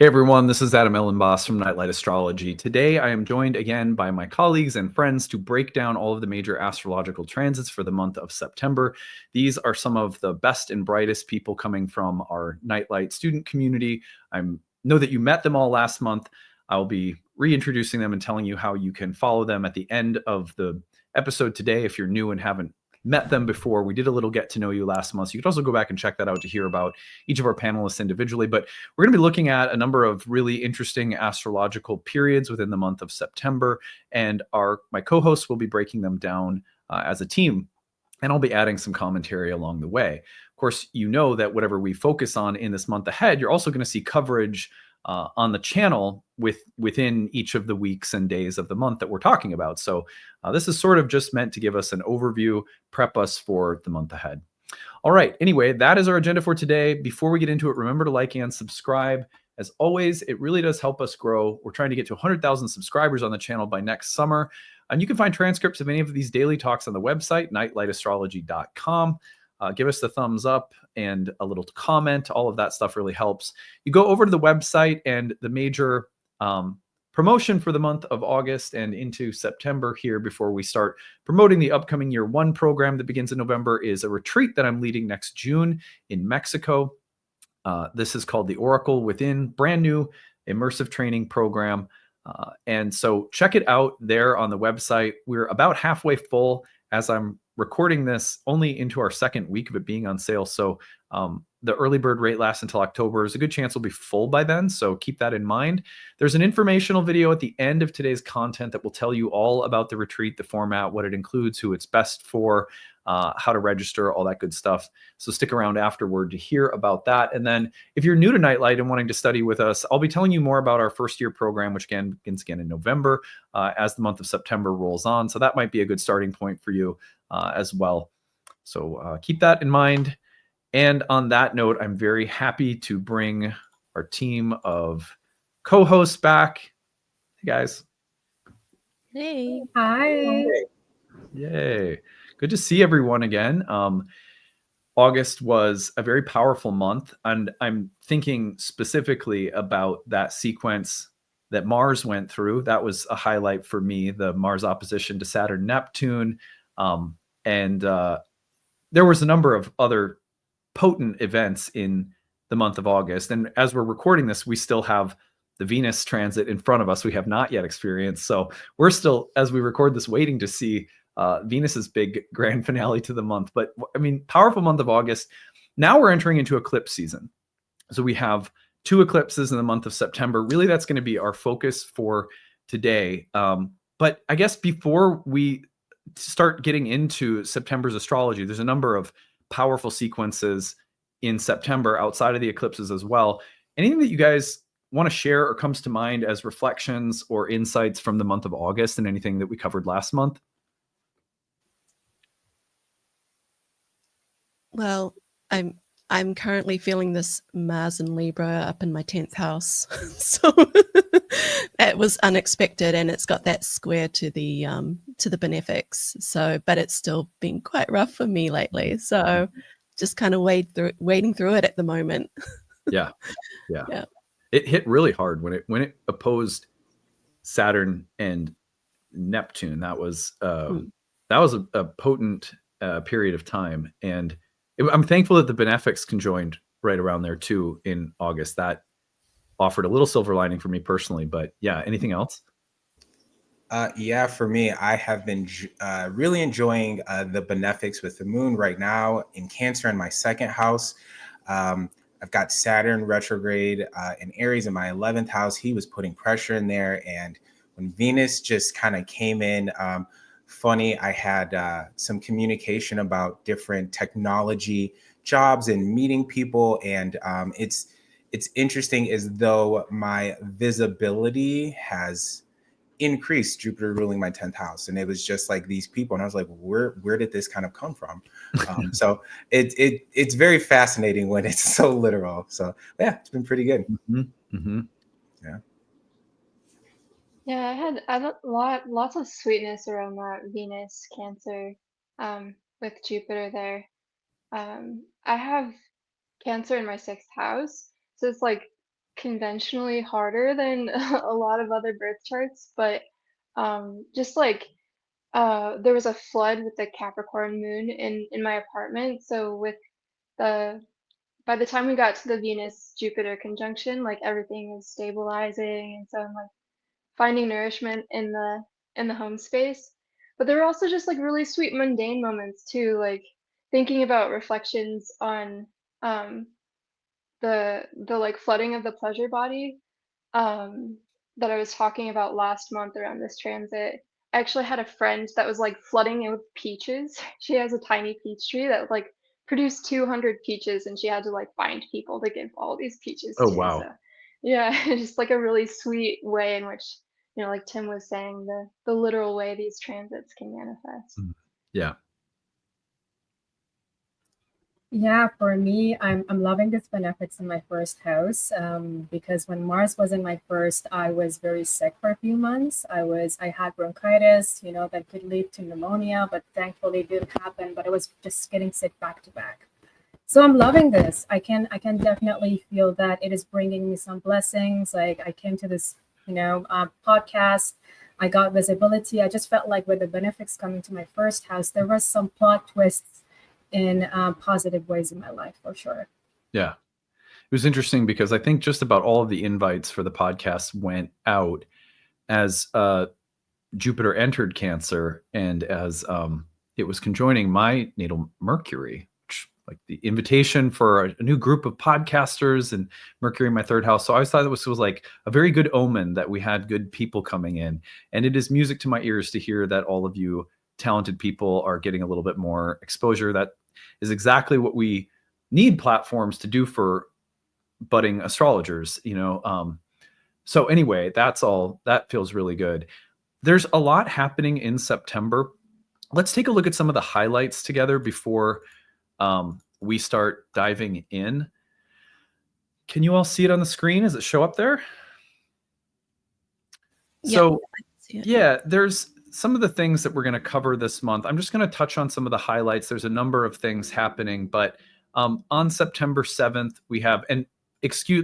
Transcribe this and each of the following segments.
Hey everyone, this is Adam Elenbaas from Nightlight Astrology. Today I am joined again by my colleagues and friends to break down all of the major astrological transits for the month of September. These are some of the best and brightest people coming from our Nightlight student community. I know that you met them all last month. I'll be reintroducing them and telling you how you can follow them at the end of the episode today if you're new and haven't met them before. We did a little get to know you last month. So you could also go back and check that out to hear about each of our panelists individually. But we're going to be looking at a number of really interesting astrological periods within the month of September. And my co-hosts will be breaking them down as a team. And I'll be adding some commentary along the way. Of course, you know that whatever we focus on in this month ahead, you're also going to see coverage on the channel within each of the weeks and days of the month that we're talking about. So this is sort of just meant to give us an overview, prep us for the month ahead. All right. Anyway, that is our agenda for today. Before we get into it, remember to like and subscribe. As always, it really does help us grow. We're trying to get to 100,000 subscribers on the channel by next summer. And you can find transcripts of any of these daily talks on the website, nightlightastrology.com. Give us the thumbs up and a little comment. All of that stuff really helps. You go over to the website, and the major promotion for the month of August and into September here before we start promoting the upcoming Year 1 program that begins in November is a retreat that I'm leading next June in Mexico. This is called the Oracle Within, brand new immersive training program. And so check it out there on the website. We're about halfway full as I'm recording this, only into our second week of it being on sale. So the early bird rate lasts until October. There's a good chance we'll be full by then, so keep that in mind. There's an informational video at the end of today's content that will tell you all about the retreat, the format, what it includes, who it's best for, how to register, all that good stuff. So stick around afterward to hear about that. And then if you're new to Nightlight and wanting to study with us, I'll be telling you more about our first year program, which begins again in November as the month of September rolls on. So that might be a good starting point for you as well. So keep that in mind. And on that note, I'm very happy to bring our team of co-hosts back. Hey, guys. Hey. Hi. Yay. Good to see everyone again. August was a very powerful month, and I'm thinking specifically about that sequence that Mars went through. That was a highlight for me, the Mars opposition to Saturn, Neptune. And there was a number of other potent events in the month of August. And as we're recording this, we still have the Venus transit in front of us. We have not yet experienced. So we're still, as we record this, waiting to see Venus's big grand finale to the month. But I mean, powerful month of August. Now we're entering into eclipse season. So we have 2 eclipses in the month of September. Really, that's going to be our focus for today. But I guess before we start getting into September's astrology, there's a number of powerful sequences in September outside of the eclipses as well. Anything that you guys want to share or comes to mind as reflections or insights from the month of August and anything that we covered last month? Well, I'm currently feeling this Mars and Libra up in my 10th house. So it was unexpected, and it's got that square to the benefics. So, but it's still been quite rough for me lately. So just kind of wading through it at the moment. Yeah. It hit really hard when it opposed Saturn and Neptune. That was a potent period of time, and I'm thankful that the benefics conjoined right around there too in August. That offered a little silver lining for me personally. But yeah, anything else? Yeah, for me, I have been really enjoying the benefics with the moon right now in Cancer in my 2nd house. I've got Saturn retrograde in Aries in my 11th house. He was putting pressure in there. And when Venus just kind of came in, funny, I had some communication about different technology jobs and meeting people. And it's interesting as though my visibility has increased, Jupiter ruling my 10th house. And it was just like these people. And I was like, where did this kind of come from? So it's very fascinating when it's so literal. So yeah, it's been pretty good. Yeah. Yeah, I had lots of sweetness around that Venus Cancer with Jupiter there. I have Cancer in my 6th house, so it's like conventionally harder than a lot of other birth charts, but just like there was a flood with the Capricorn moon in my apartment, so with the by the time we got to the Venus Jupiter conjunction, like everything is stabilizing, and so I'm like finding nourishment in the home space. But there were also just like really sweet mundane moments too, like thinking about reflections on um the like flooding of the pleasure body um, that I was talking about last month around this transit. I actually had a friend that was like flooding it with peaches. She has a tiny peach tree that like produced 200 peaches, and she had to like find people to give all these peaches Oh, to. So, wow. yeah, just like a really sweet way in which, like Tim was saying, the literal way these transits can manifest. Yeah. Yeah, for me, I'm loving this benefics in my first house because when Mars was in my first, I was very sick for a few months. I had bronchitis, that could lead to pneumonia, but thankfully it didn't happen. But I was just getting sick back to back. So I'm loving this. I can definitely feel that it is bringing me some blessings. Like I came to this, podcast. I got visibility. I just felt like with the benefics coming to my first house, there was some plot twists in positive ways in my life for sure. Yeah. It was interesting because I think just about all of the invites for the podcast went out as Jupiter entered Cancer and as it was conjoining my natal Mercury, which, like the invitation for a new group of podcasters and Mercury in my third house. So I always thought it was like a very good omen that we had good people coming in. And it is music to my ears to hear that all of you talented people are getting a little bit more exposure. That is exactly what we need platforms to do for budding astrologers, so anyway, that feels really good. There's a lot happening in September. Let's take a look at some of the highlights together before we start diving in. Can you all see it on the screen? Does it show up there? So yeah, there's some of the things that we're going to cover this month. I'm just going to touch on some of the highlights. There's a number of things happening, but on September 7th, we have, and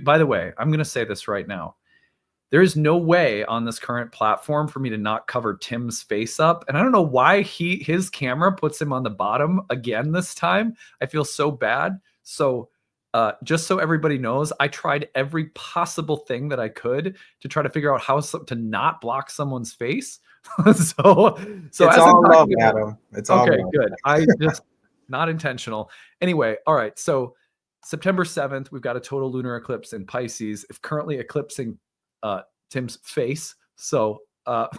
by the way, I'm going to say this right now. There is no way on this current platform for me to not cover Tim's face up. And I don't know why his camera puts him on the bottom again this time. I feel so bad. So just so everybody knows, I tried every possible thing that I could to try to figure out how to not block someone's face. so it's all love, Adam. It's all okay, love. good. I just not intentional. Anyway, all right. So September 7th, we've got a total lunar eclipse in Pisces, if currently eclipsing Tim's face. So, but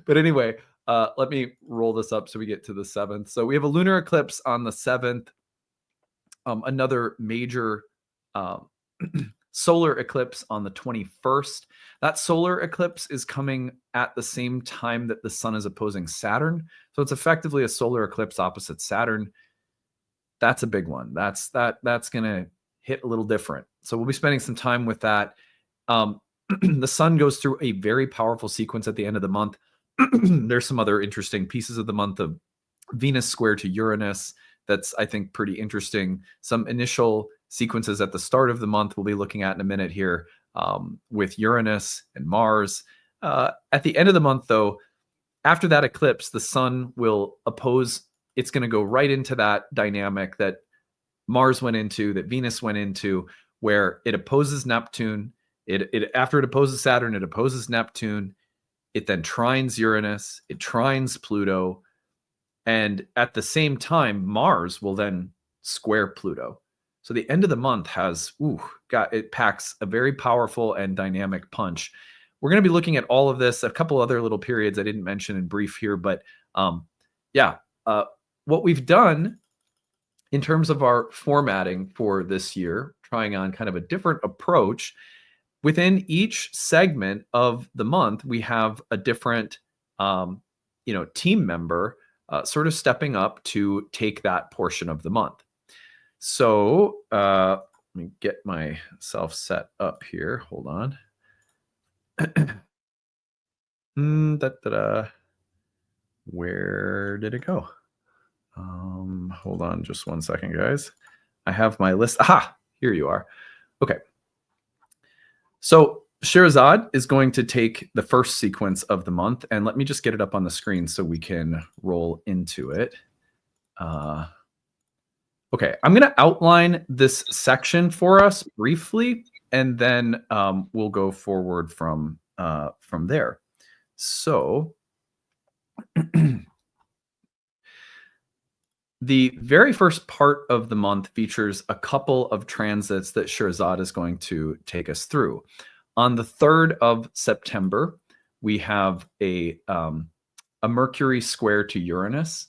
anyway, let me roll this up so we get to the 7th. So we have a lunar eclipse on the 7th. Another major solar eclipse on the 21st. That solar eclipse is coming at the same time that the sun is opposing Saturn. So it's effectively a solar eclipse opposite Saturn. That's a big one. That's going to hit a little different. So we'll be spending some time with that. The sun goes through a very powerful sequence at the end of the month. There's some other interesting pieces of the month of Venus square to Uranus. That's, I think, pretty interesting. Some initial sequences at the start of the month we'll be looking at in a minute here with Uranus and Mars. At the end of the month, though, after that eclipse, the sun will oppose. It's going to go right into that dynamic that Mars went into, that Venus went into, where it opposes Neptune. After it opposes Saturn, it opposes Neptune. It then trines Uranus. It trines Pluto. And at the same time, Mars will then square Pluto. So the end of the month it packs a very powerful and dynamic punch. We're going to be looking at all of this, a couple other little periods I didn't mention in brief here, but what we've done in terms of our formatting for this year, trying on kind of a different approach. Within each segment of the month, we have a different, team member sort of stepping up to take that portion of the month. So let me get myself set up here. Hold on. Where did it go? Hold on just one second, guys. I have my list. Aha, here you are. Okay. So SHAHRZAD is going to take the first sequence of the month, and let me just get it up on the screen so we can roll into it. Okay, I'm going to outline this section for us briefly, and then we'll go forward from there. So the very first part of the month features a couple of transits that SHAHRZAD is going to take us through. On the 3rd of September, we have a Mercury square to Uranus.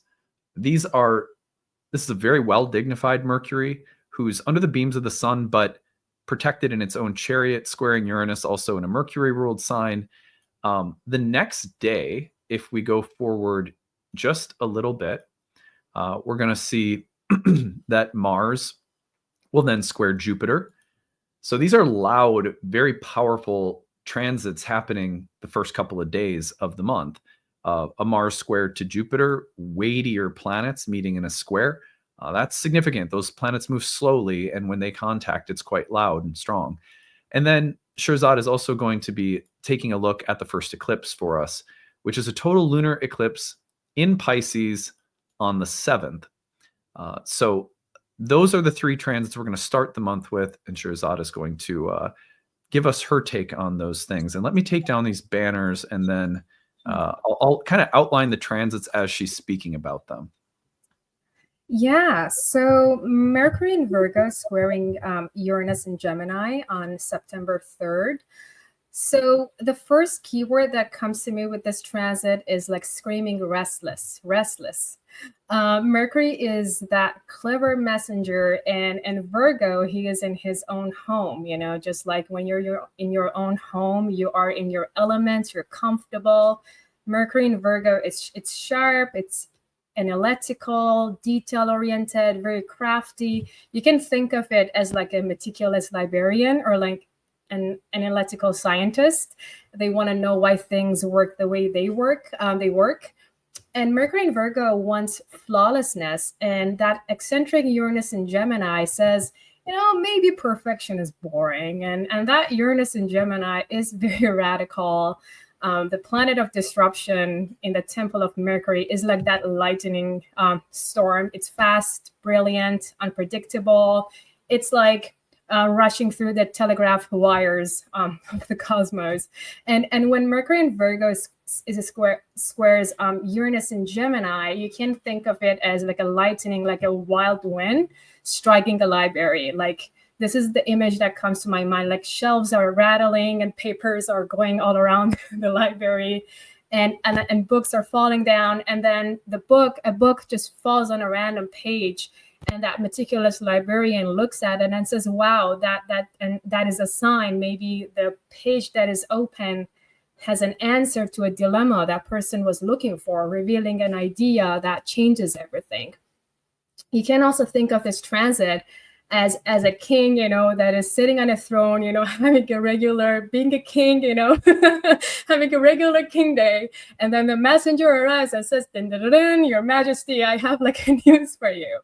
This is a very well dignified Mercury who's under the beams of the sun, but protected in its own chariot, squaring Uranus, also in a Mercury ruled sign. The next day, if we go forward just a little bit, we're going to see that Mars will then square Jupiter. So these are loud, very powerful transits happening the first couple of days of the month. A Mars square to Jupiter, weightier planets meeting in a square. That's significant. Those planets move slowly, and when they contact, it's quite loud and strong. And then SHAHRZAD is also going to be taking a look at the first eclipse for us, which is a total lunar eclipse in Pisces on the 7th. So those are the three transits we're going to start the month with, and SHAHRZAD is going to give us her take on those things. And let me take down these banners, and then I'll kind of outline the transits as she's speaking about them. Yeah, so Mercury in Virgo squaring Uranus in Gemini on September 3rd. So the first keyword that comes to me with this transit is like screaming restless. Mercury is that clever messenger, and Virgo, he is in his own home, you know, just like when you're in your own home, you are in your element, you're comfortable. Mercury in Virgo, it's sharp, it's analytical, detail-oriented, very crafty. You can think of it as like a meticulous librarian or like an analytical scientist. They want to know why things work the way they work. And Mercury in Virgo wants flawlessness, and that eccentric Uranus in Gemini says, you know, maybe perfection is boring. And that Uranus in Gemini is very radical. The planet of disruption in the temple of Mercury is like that lightning storm. It's fast, brilliant, unpredictable. It's like rushing through the telegraph wires of the cosmos. And when Mercury in Virgo squares Uranus in Gemini, you can think of it as like a lightning, like a wild wind striking the library. Like, this is the image that comes to my mind. Like, shelves are rattling and papers are going all around the library, and books are falling down. And then a book just falls on a random page, and that meticulous librarian looks at it and says, wow, that is a sign. Maybe the page that is open has an answer to a dilemma that person was looking for, revealing an idea that changes everything. You can also think of this transit as a king, you know, that is sitting on a throne, you know, being a king, you know, having a regular king day. And then the messenger arrives and says, dun, dun, dun, dun, Your Majesty, I have like a news for you,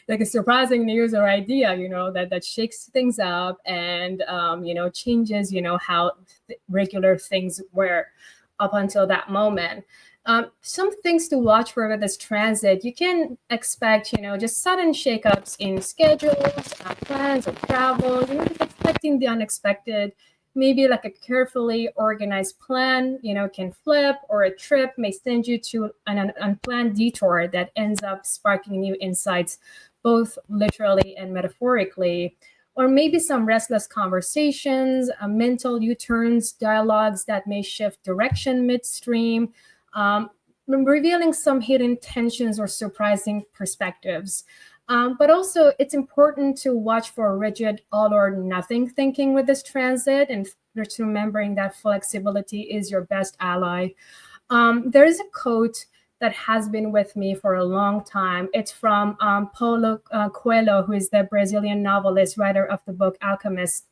like a surprising news or idea, you know, that shakes things up and, you know, changes, you know, how regular things were up until that moment. Some things to watch for with this transit. You can expect, you know, just sudden shakeups in schedules, plans, or travel. You're expecting the unexpected. Maybe like a carefully organized plan, you know, can flip, or a trip may send you to an unplanned detour that ends up sparking new insights, both literally and metaphorically. Or maybe some restless conversations, mental U-turns, dialogues that may shift direction midstream. Revealing some hidden tensions or surprising perspectives. But also, it's important to watch for rigid all or nothing thinking with this transit, and just remembering that flexibility is your best ally. There is a quote that has been with me for a long time. It's from Paulo Coelho, who is the Brazilian novelist, writer of the book Alchemist.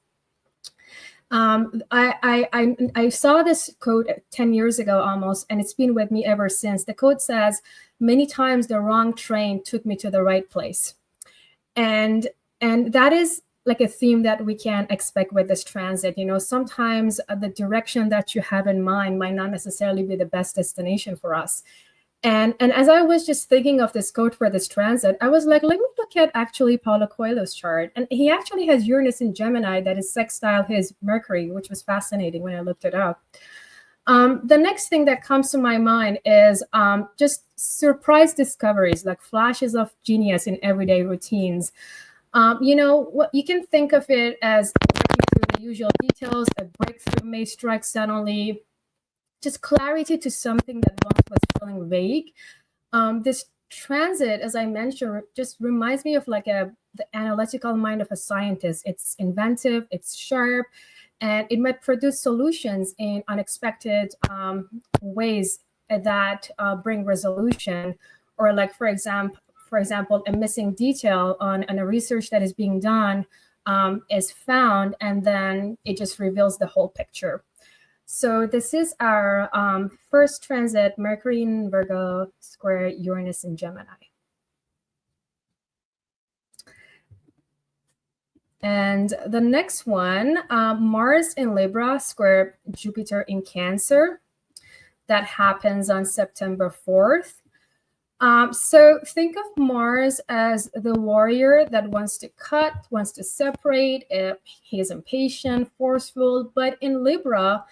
I saw this quote 10 years ago almost, and it's been with me ever since. The quote says, many times the wrong train took me to the right place. And that is like a theme that we can expect with this transit. You know, sometimes the direction that you have in mind might not necessarily be the best destination for us. And as I was just thinking of this quote for this transit, I was like, let me look at actually Paulo Coelho's chart. And he actually has Uranus in Gemini that is sextile his Mercury, which was fascinating when I looked it up. The next thing that comes to my mind is just surprise discoveries, like flashes of genius in everyday routines. You know, what you can think of it as working through the usual details, a breakthrough may strike suddenly, just clarity to something that once was feeling vague. This transit, as I mentioned, just reminds me of like the analytical mind of a scientist. It's inventive, it's sharp, and it might produce solutions in unexpected ways that bring resolution. Or like, for example, a missing detail on a research that is being done is found, and then it just reveals the whole picture. So this is our first transit, Mercury in Virgo, square Uranus in Gemini. And the next one, Mars in Libra, square Jupiter in Cancer. That happens on September 4th. So think of Mars as the warrior that wants to cut, wants to separate. He is impatient, forceful, but in Libra,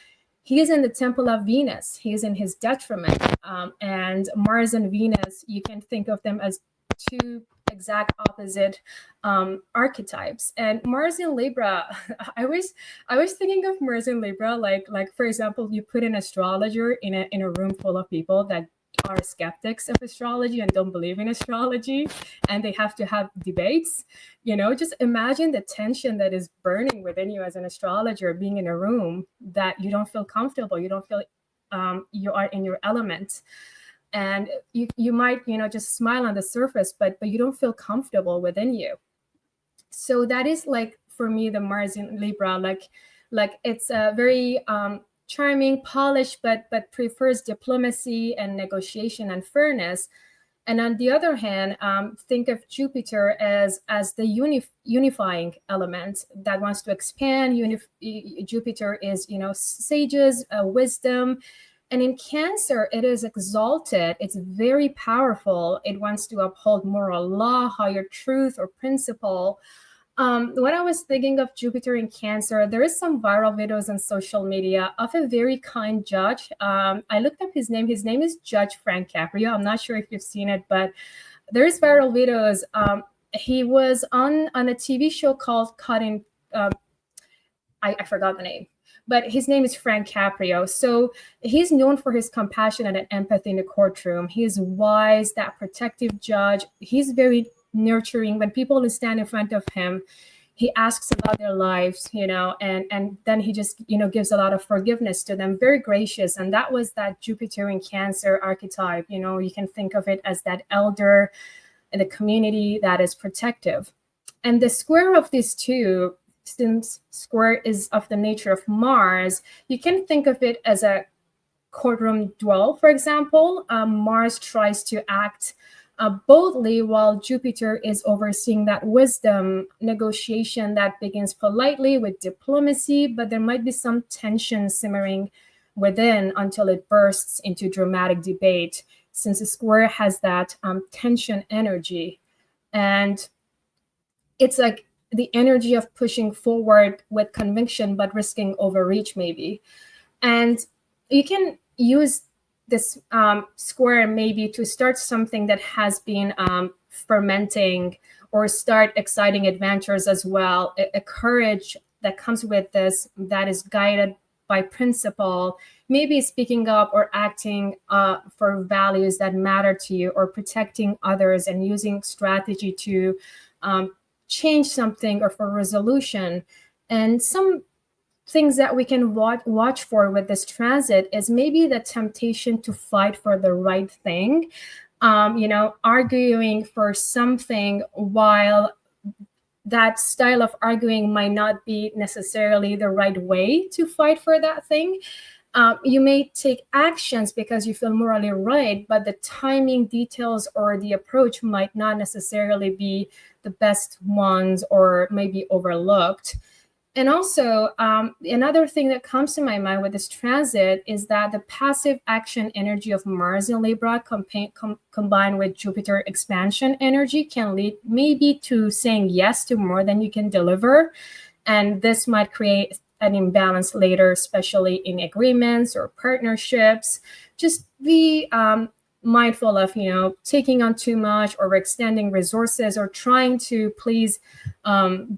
he is in the temple of Venus. He is in his detriment. And Mars and Venus, you can think of them as two exact opposite archetypes. And Mars in Libra, I was thinking of Mars in Libra, like for example, you put an astrologer in a room full of people that are skeptics of astrology and don't believe in astrology, and they have to have debates. You know, just imagine the tension that is burning within you as an astrologer, being in a room that you don't feel comfortable, you don't feel you are in your element, and you might, you know, just smile on the surface, but you don't feel comfortable within you. So that is like, for me, the Mars in Libra, like it's a very charming, polished, but prefers diplomacy and negotiation and fairness. And on the other hand, think of Jupiter as the unifying element that wants to expand. Jupiter is, you know, sages, wisdom. And in Cancer, it is exalted. It's very powerful. It wants to uphold moral law, higher truth or principle. When I was thinking of Jupiter in Cancer, there is some viral videos on social media of a very kind judge. I looked up his name. His name is Judge Frank Caprio. I'm not sure if you've seen it, but there's viral videos. He was on a TV show called Cutting. I forgot the name, but his name is Frank Caprio. So he's known for his compassion and empathy in the courtroom. He's wise, that protective judge. He's very nurturing. When people stand in front of him, he asks about their lives, you know, and then he just, you know, gives a lot of forgiveness to them, very gracious. And that was that Jupiter in Cancer archetype. You know, you can think of it as that elder in the community that is protective. And the square of these two, since square is of the nature of Mars, you can think of it as a courtroom duel. For example, Mars tries to act boldly, while Jupiter is overseeing that wisdom negotiation that begins politely with diplomacy, but there might be some tension simmering within until it bursts into dramatic debate, since the square has that tension energy. And it's like the energy of pushing forward with conviction, but risking overreach maybe. And you can use this square maybe to start something that has been fermenting, or start exciting adventures as well. A courage that comes with this that is guided by principle, maybe speaking up or acting for values that matter to you, or protecting others and using strategy to change something or for resolution. And some things that we can watch for with this transit is maybe the temptation to fight for the right thing, you know, arguing for something, while that style of arguing might not be necessarily the right way to fight for that thing. You may take actions because you feel morally right, but the timing, details, or the approach might not necessarily be the best ones or maybe overlooked. And also, another thing that comes to my mind with this transit is that the passive action energy of Mars in Libra combined with Jupiter expansion energy can lead maybe to saying yes to more than you can deliver. And this might create an imbalance later, especially in agreements or partnerships. Just be mindful of, taking on too much or extending resources or trying to please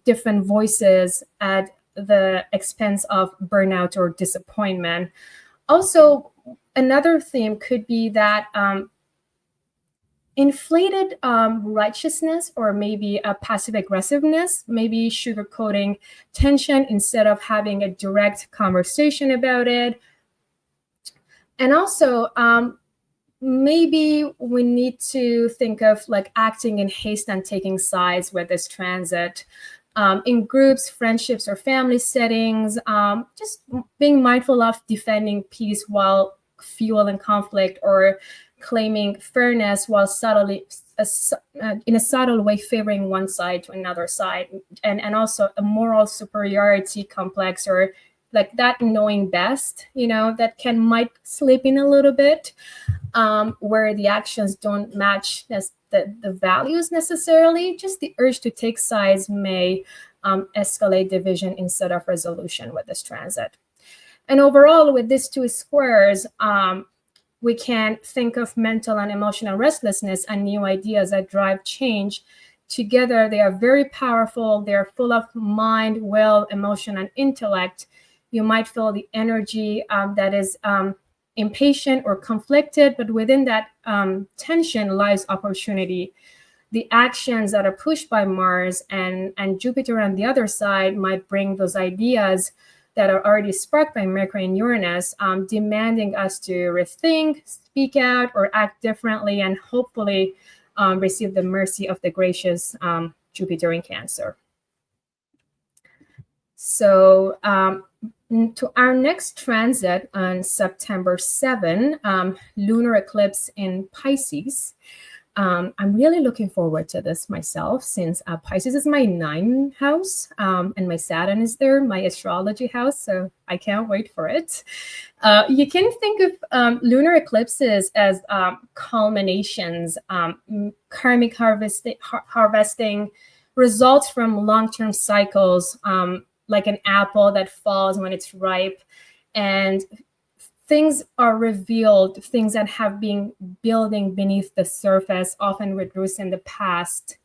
different voices at the expense of burnout or disappointment. Also, another theme could be that inflated righteousness or maybe a passive aggressiveness, maybe sugarcoating tension instead of having a direct conversation about it. And also, maybe we need to think of like acting in haste and taking sides with this transit. In groups, friendships, or family settings, just being mindful of defending peace while fueling conflict, or claiming fairness while subtly, in a subtle way, favoring one side to another side, and also a moral superiority complex, or like that knowing best, that might slip in a little bit, where the actions don't match the values necessarily. Just the urge to take sides may escalate division instead of resolution with this transit. And overall, with these two squares, we can think of mental and emotional restlessness and new ideas that drive change. Together, they are very powerful. They are full of mind, will, emotion, and intellect. You might feel the energy that is impatient or conflicted, but within that tension lies opportunity. The actions that are pushed by Mars and Jupiter on the other side might bring those ideas that are already sparked by Mercury and Uranus, demanding us to rethink, speak out, or act differently, and hopefully receive the mercy of the gracious Jupiter in Cancer. So to our next transit on September 7, lunar eclipse in Pisces. I'm really looking forward to this myself, since Pisces is my 9th house, and my Saturn is there, my astrology house, so I can't wait for it. You can think of lunar eclipses as culminations, karmic harvesting results from long-term cycles, like an apple that falls when it's ripe, and things are revealed, things that have been building beneath the surface, often with roots in the past,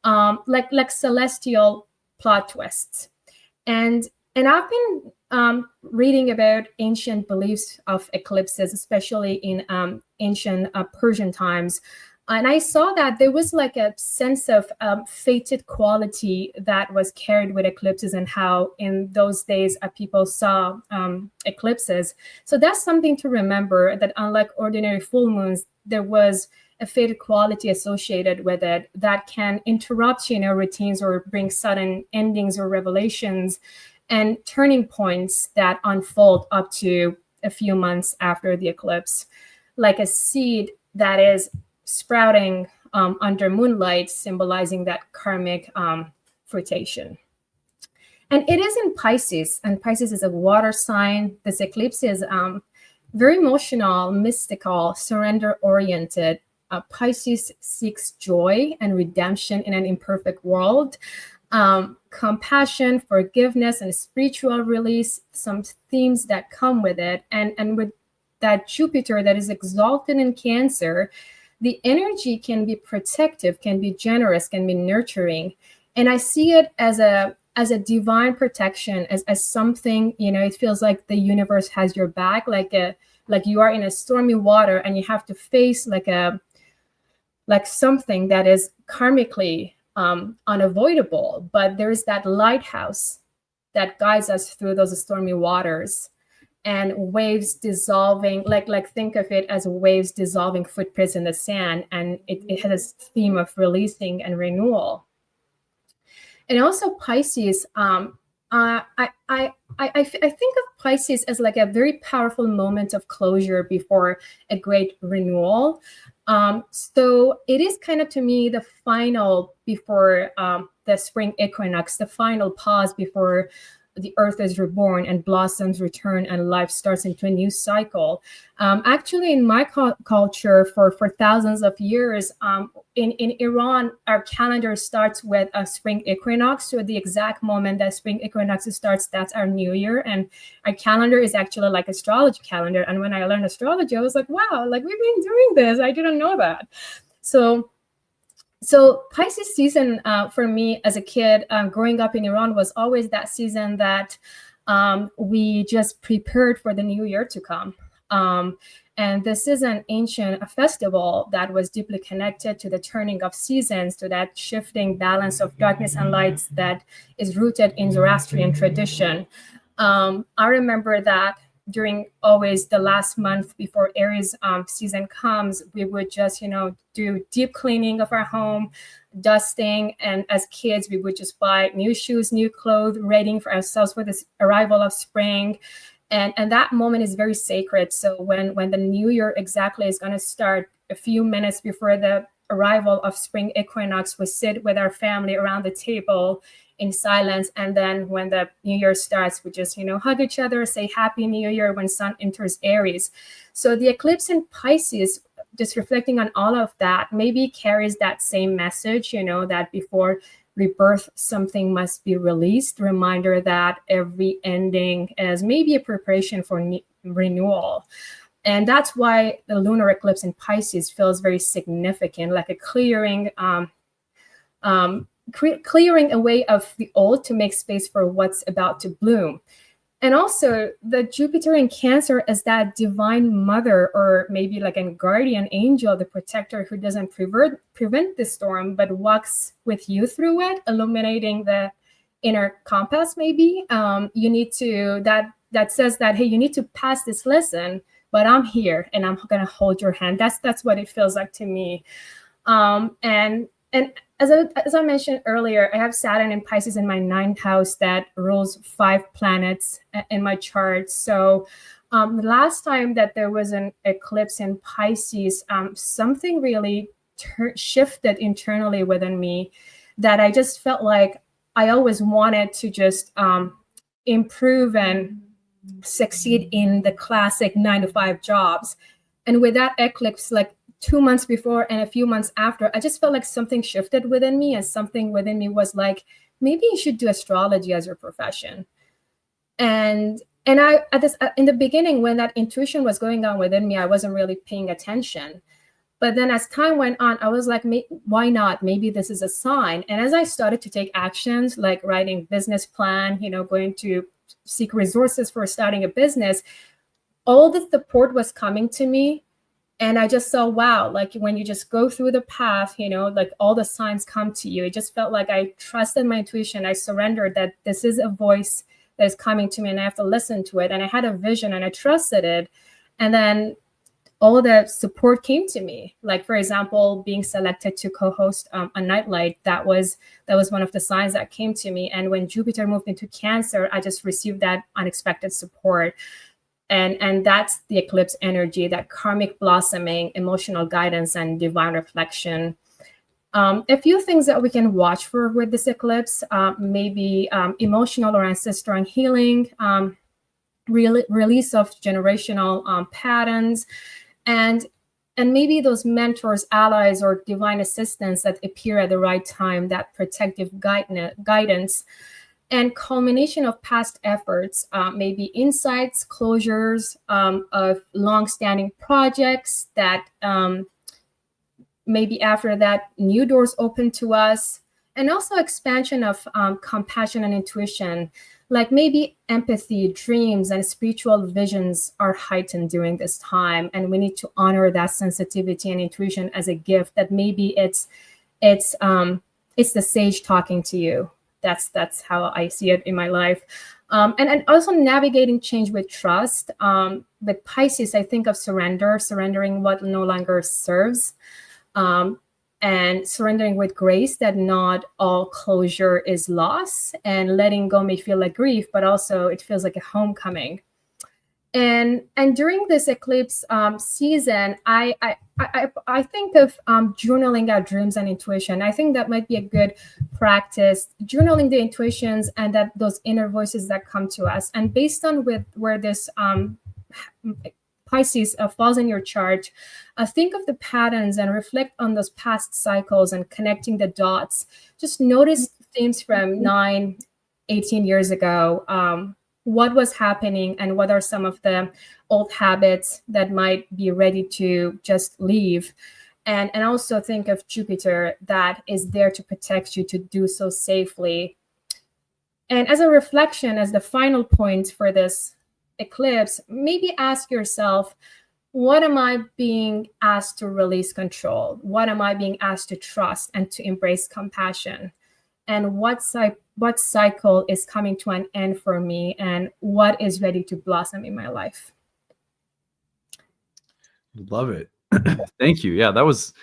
like celestial plot twists. And I've been reading about ancient beliefs of eclipses, especially in ancient Persian times. And I saw that there was like a sense of fated quality that was carried with eclipses, and how in those days people saw eclipses. So that's something to remember, that unlike ordinary full moons, there was a fated quality associated with it that can interrupt, routines, or bring sudden endings or revelations and turning points that unfold up to a few months after the eclipse, like a seed that is sprouting under moonlight, symbolizing that karmic fruitation. And it is in Pisces, and Pisces is a water sign. This eclipse is very emotional, mystical, surrender-oriented. Pisces seeks joy and redemption in an imperfect world. Compassion, forgiveness, and spiritual release, some themes that come with it. And with that Jupiter that is exalted in Cancer, the energy can be protective, can be generous, can be nurturing. And I see it as a divine protection, as something, it feels like the universe has your back, like you are in a stormy water and you have to face like something that is karmically unavoidable, but there's that lighthouse that guides us through those stormy waters. And waves dissolving, like think of it as waves dissolving footprints in the sand, and it has a theme of releasing and renewal. And also Pisces, I think of Pisces as like a very powerful moment of closure before a great renewal. So it is kind of, to me, the final before the spring equinox, the final pause before the earth is reborn and blossoms return and life starts into a new cycle. Actually, in my culture, for thousands of years, in Iran, our calendar starts with a spring equinox. So the exact moment that spring equinox starts, that's our new year. And our calendar is actually like astrology calendar. And when I learned astrology, I was like, wow, like we've been doing this. I didn't know that. So Pisces season for me as a kid, growing up in Iran, was always that season that we just prepared for the new year to come. And this is an ancient festival that was deeply connected to the turning of seasons, to that shifting balance of darkness and lights that is rooted in Zoroastrian tradition. I remember that during always the last month before Aries season comes, we would just, do deep cleaning of our home, dusting. And as kids, we would just buy new shoes, new clothes, readying for ourselves for this arrival of spring. And that moment is very sacred. So when the new year exactly is going to start, a few minutes before the arrival of spring equinox, we sit with our family around the table in silence. And then when the new year starts, we just, hug each other, say Happy New Year when sun enters Aries. So the eclipse in Pisces, just reflecting on all of that, maybe carries that same message, that before rebirth, something must be released. Reminder that every ending is maybe a preparation for renewal. And that's why the lunar eclipse in Pisces feels very significant, like a clearing away of the old to make space for what's about to bloom. And also the Jupiter in Cancer as that divine mother, or maybe like a guardian angel, the protector who doesn't prevent the storm, but walks with you through it, illuminating the inner compass. Maybe you need to, that says that, hey, you need to pass this lesson, but I'm here and I'm going to hold your hand. That's what it feels like to me. And as I mentioned earlier, I have Saturn in Pisces in my 9th house that rules 5 planets in my chart. So the last time that there was an eclipse in Pisces, something really shifted internally within me, that I just felt like I always wanted to just improve and succeed in the classic 9-to-5 jobs. And with that eclipse, like 2 months before and a few months after, I just felt like something shifted within me, and something within me was like, maybe you should do astrology as your profession. And I in the beginning, when that intuition was going on within me, I wasn't really paying attention. But then as time went on, I was like, why not? Maybe this is a sign. And as I started to take actions, like writing business plan, going to seek resources for starting a business, all the support was coming to me. And I just saw, wow, like when you just go through the path, like all the signs come to you. It just felt like I trusted my intuition. I surrendered that this is a voice that is coming to me and I have to listen to it. And I had a vision and I trusted it. And then all the support came to me. Like, for example, being selected to co-host a Nightlight, that was one of the signs that came to me. And when Jupiter moved into Cancer, I just received that unexpected support. And that's the eclipse energy, that karmic blossoming, emotional guidance, and divine reflection. A few things that we can watch for with this eclipse, maybe emotional or ancestral healing, release of generational patterns, and maybe those mentors, allies, or divine assistants that appear at the right time, that protective guidance. And culmination of past efforts, maybe insights, closures of long-standing projects that maybe after that new doors open to us, and also expansion of compassion and intuition, like maybe empathy, dreams, and spiritual visions are heightened during this time. And we need to honor that sensitivity and intuition as a gift, that maybe it's the sage talking to you. That's how I see it in my life. And also navigating change with trust. With Pisces, I think of surrendering what no longer serves. And and surrendering with grace that not all closure is loss, and letting go may feel like grief, but also it feels like a homecoming. And during this eclipse season, I think of journaling our dreams and intuition. I think that might be a good practice, journaling the intuitions and that those inner voices that come to us. And based on where this Pisces falls in your chart, think of the patterns and reflect on those past cycles and connecting the dots. Just notice themes from 9, 18 years ago. What was happening and what are some of the old habits that might be ready to just leave. And also think of Jupiter that is there to protect you, to do so safely. And as a reflection, as the final point for this eclipse, maybe ask yourself, what am I being asked to release control? What am I being asked to trust and to embrace compassion? And what cycle is coming to an end for me, and what is ready to blossom in my life? Love it. Thank you. Yeah, that was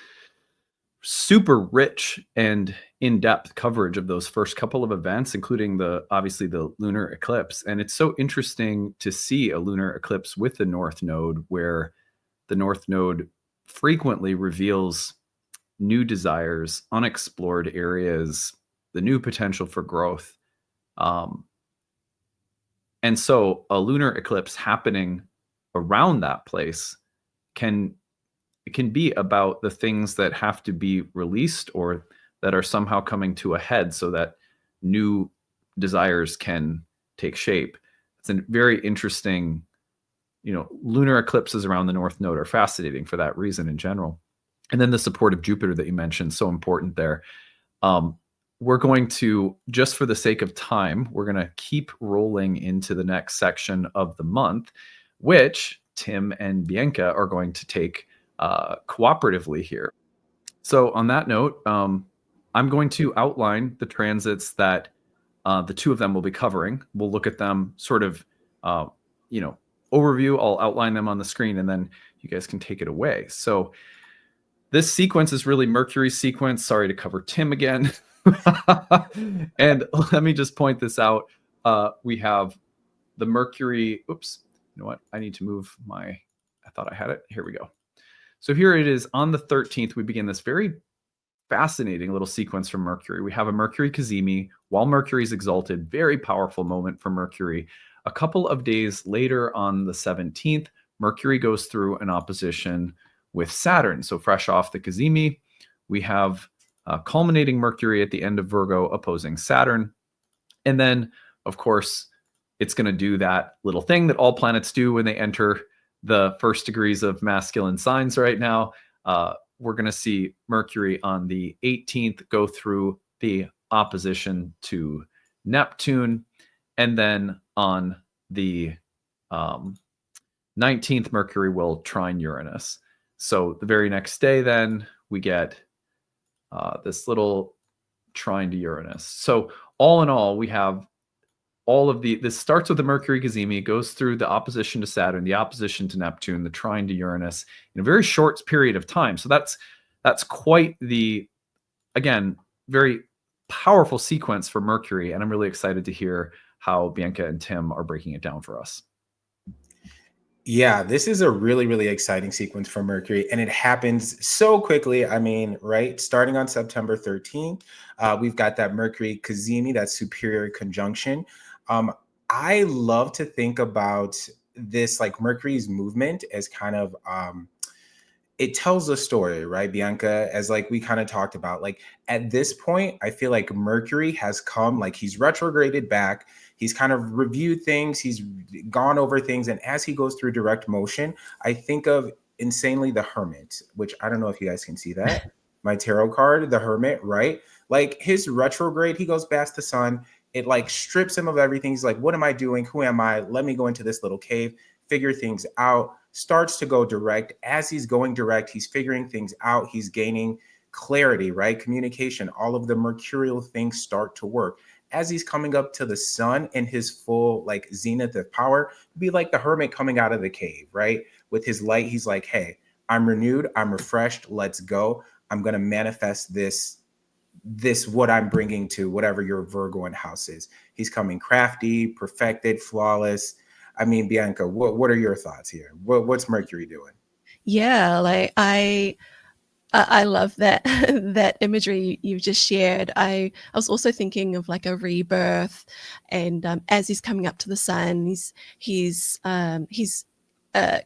super rich and in-depth coverage of those first couple of events, including obviously the lunar eclipse. And it's so interesting to see a lunar eclipse with the North Node, where the North Node frequently reveals new desires, unexplored areas, the new potential for growth. And so a lunar eclipse happening around that place can be about the things that have to be released or that are somehow coming to a head so that new desires can take shape. It's a very interesting, lunar eclipses around the North Node are fascinating for that reason in general. And then the support of Jupiter that you mentioned, so important there. We're going to, just for the sake of time, we're going to keep rolling into the next section of the month, which Tim and Bianca are going to take cooperatively here. So on that note, I'm going to outline the transits that the two of them will be covering. We'll look at them sort of, overview. I'll outline them on the screen, and then you guys can take it away. So this sequence is really Mercury's sequence. Sorry to cover Tim again. And let me just point this out. We have the Mercury. Oops. You know what? I need to move I thought I had it. Here we go. So here it is on the 13th. We begin this very fascinating little sequence from Mercury. We have a Mercury Cazimi while Mercury is exalted. Very powerful moment for Mercury. A couple of days later on the 17th, Mercury goes through an opposition with Saturn. So fresh off the Cazimi, we have culminating Mercury at the end of Virgo opposing Saturn. And then, of course, it's going to do that little thing that all planets do when they enter the first degrees of masculine signs right now. We're going to see Mercury on the 18th go through the opposition to Neptune. And then on the 19th, Mercury will trine Uranus. So the very next day, then, we get this little trine to Uranus. So all in all, we have all of this starts with the Mercury Cazimi, goes through the opposition to Saturn, the opposition to Neptune, the trine to Uranus in a very short period of time. So that's quite the, again, very powerful sequence for Mercury. And I'm really excited to hear how Bianca and Tim are breaking it down for us. Yeah, this is a really, really exciting sequence for Mercury, and it happens so quickly. I mean, right, starting on September 13th, we've got that Mercury Cazimi, that superior conjunction. I love to think about this, like Mercury's movement as kind of, it tells a story, right, Bianca, as like we kind of talked about. Like at this point, I feel like Mercury has come, like he's retrograded back. He's kind of reviewed things. He's gone over things. And as he goes through direct motion, I think of insanely the Hermit, which I don't know if you guys can see that. My tarot card, the Hermit, right? Like his retrograde, he goes past the sun. It like strips him of everything. He's like, what am I doing? Who am I? Let me go into this little cave, figure things out. Starts to go direct. As he's going direct, he's figuring things out. He's gaining clarity, right? Communication, all of the mercurial things start to work. As he's coming up to the sun in his full like zenith of power, be like the Hermit coming out of the cave, right? With his light, he's like, hey, I'm renewed, I'm refreshed, let's go. I'm going to manifest this what I'm bringing to whatever your Virgo and house is. He's coming crafty, perfected, flawless. I mean, Bianca, what are your thoughts here? What's Mercury doing? Yeah, like I love that that imagery you've just shared. I was also thinking of like a rebirth, and as he's coming up to the sun, he's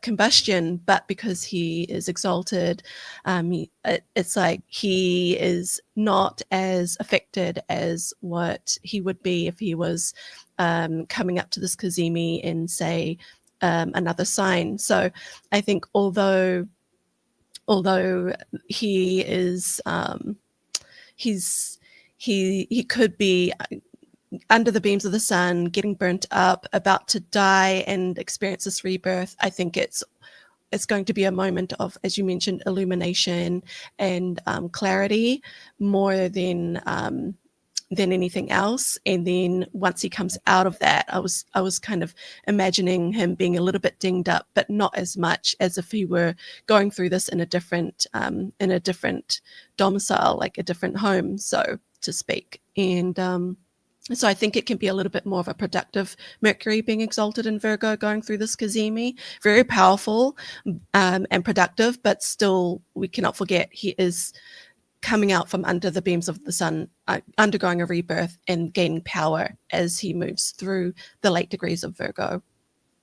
combustion, but because he is exalted, it's like he is not as affected as what he would be if he was coming up to this Cazimi in, say, another sign. So I think although he is he could be under the beams of the sun, getting burnt up, about to die and experience this rebirth, I think it's going to be a moment of, as you mentioned, illumination and clarity more than anything else. And then once he comes out of that, I was kind of imagining him being a little bit dinged up, but not as much as if he were going through this in a different domicile, like a different home, so to speak. And so I think it can be a little bit more of a productive Mercury being exalted in Virgo going through this Cazimi. Very powerful and productive, but still we cannot forget he is coming out from under the beams of the sun, undergoing a rebirth and gaining power as he moves through the late degrees of Virgo.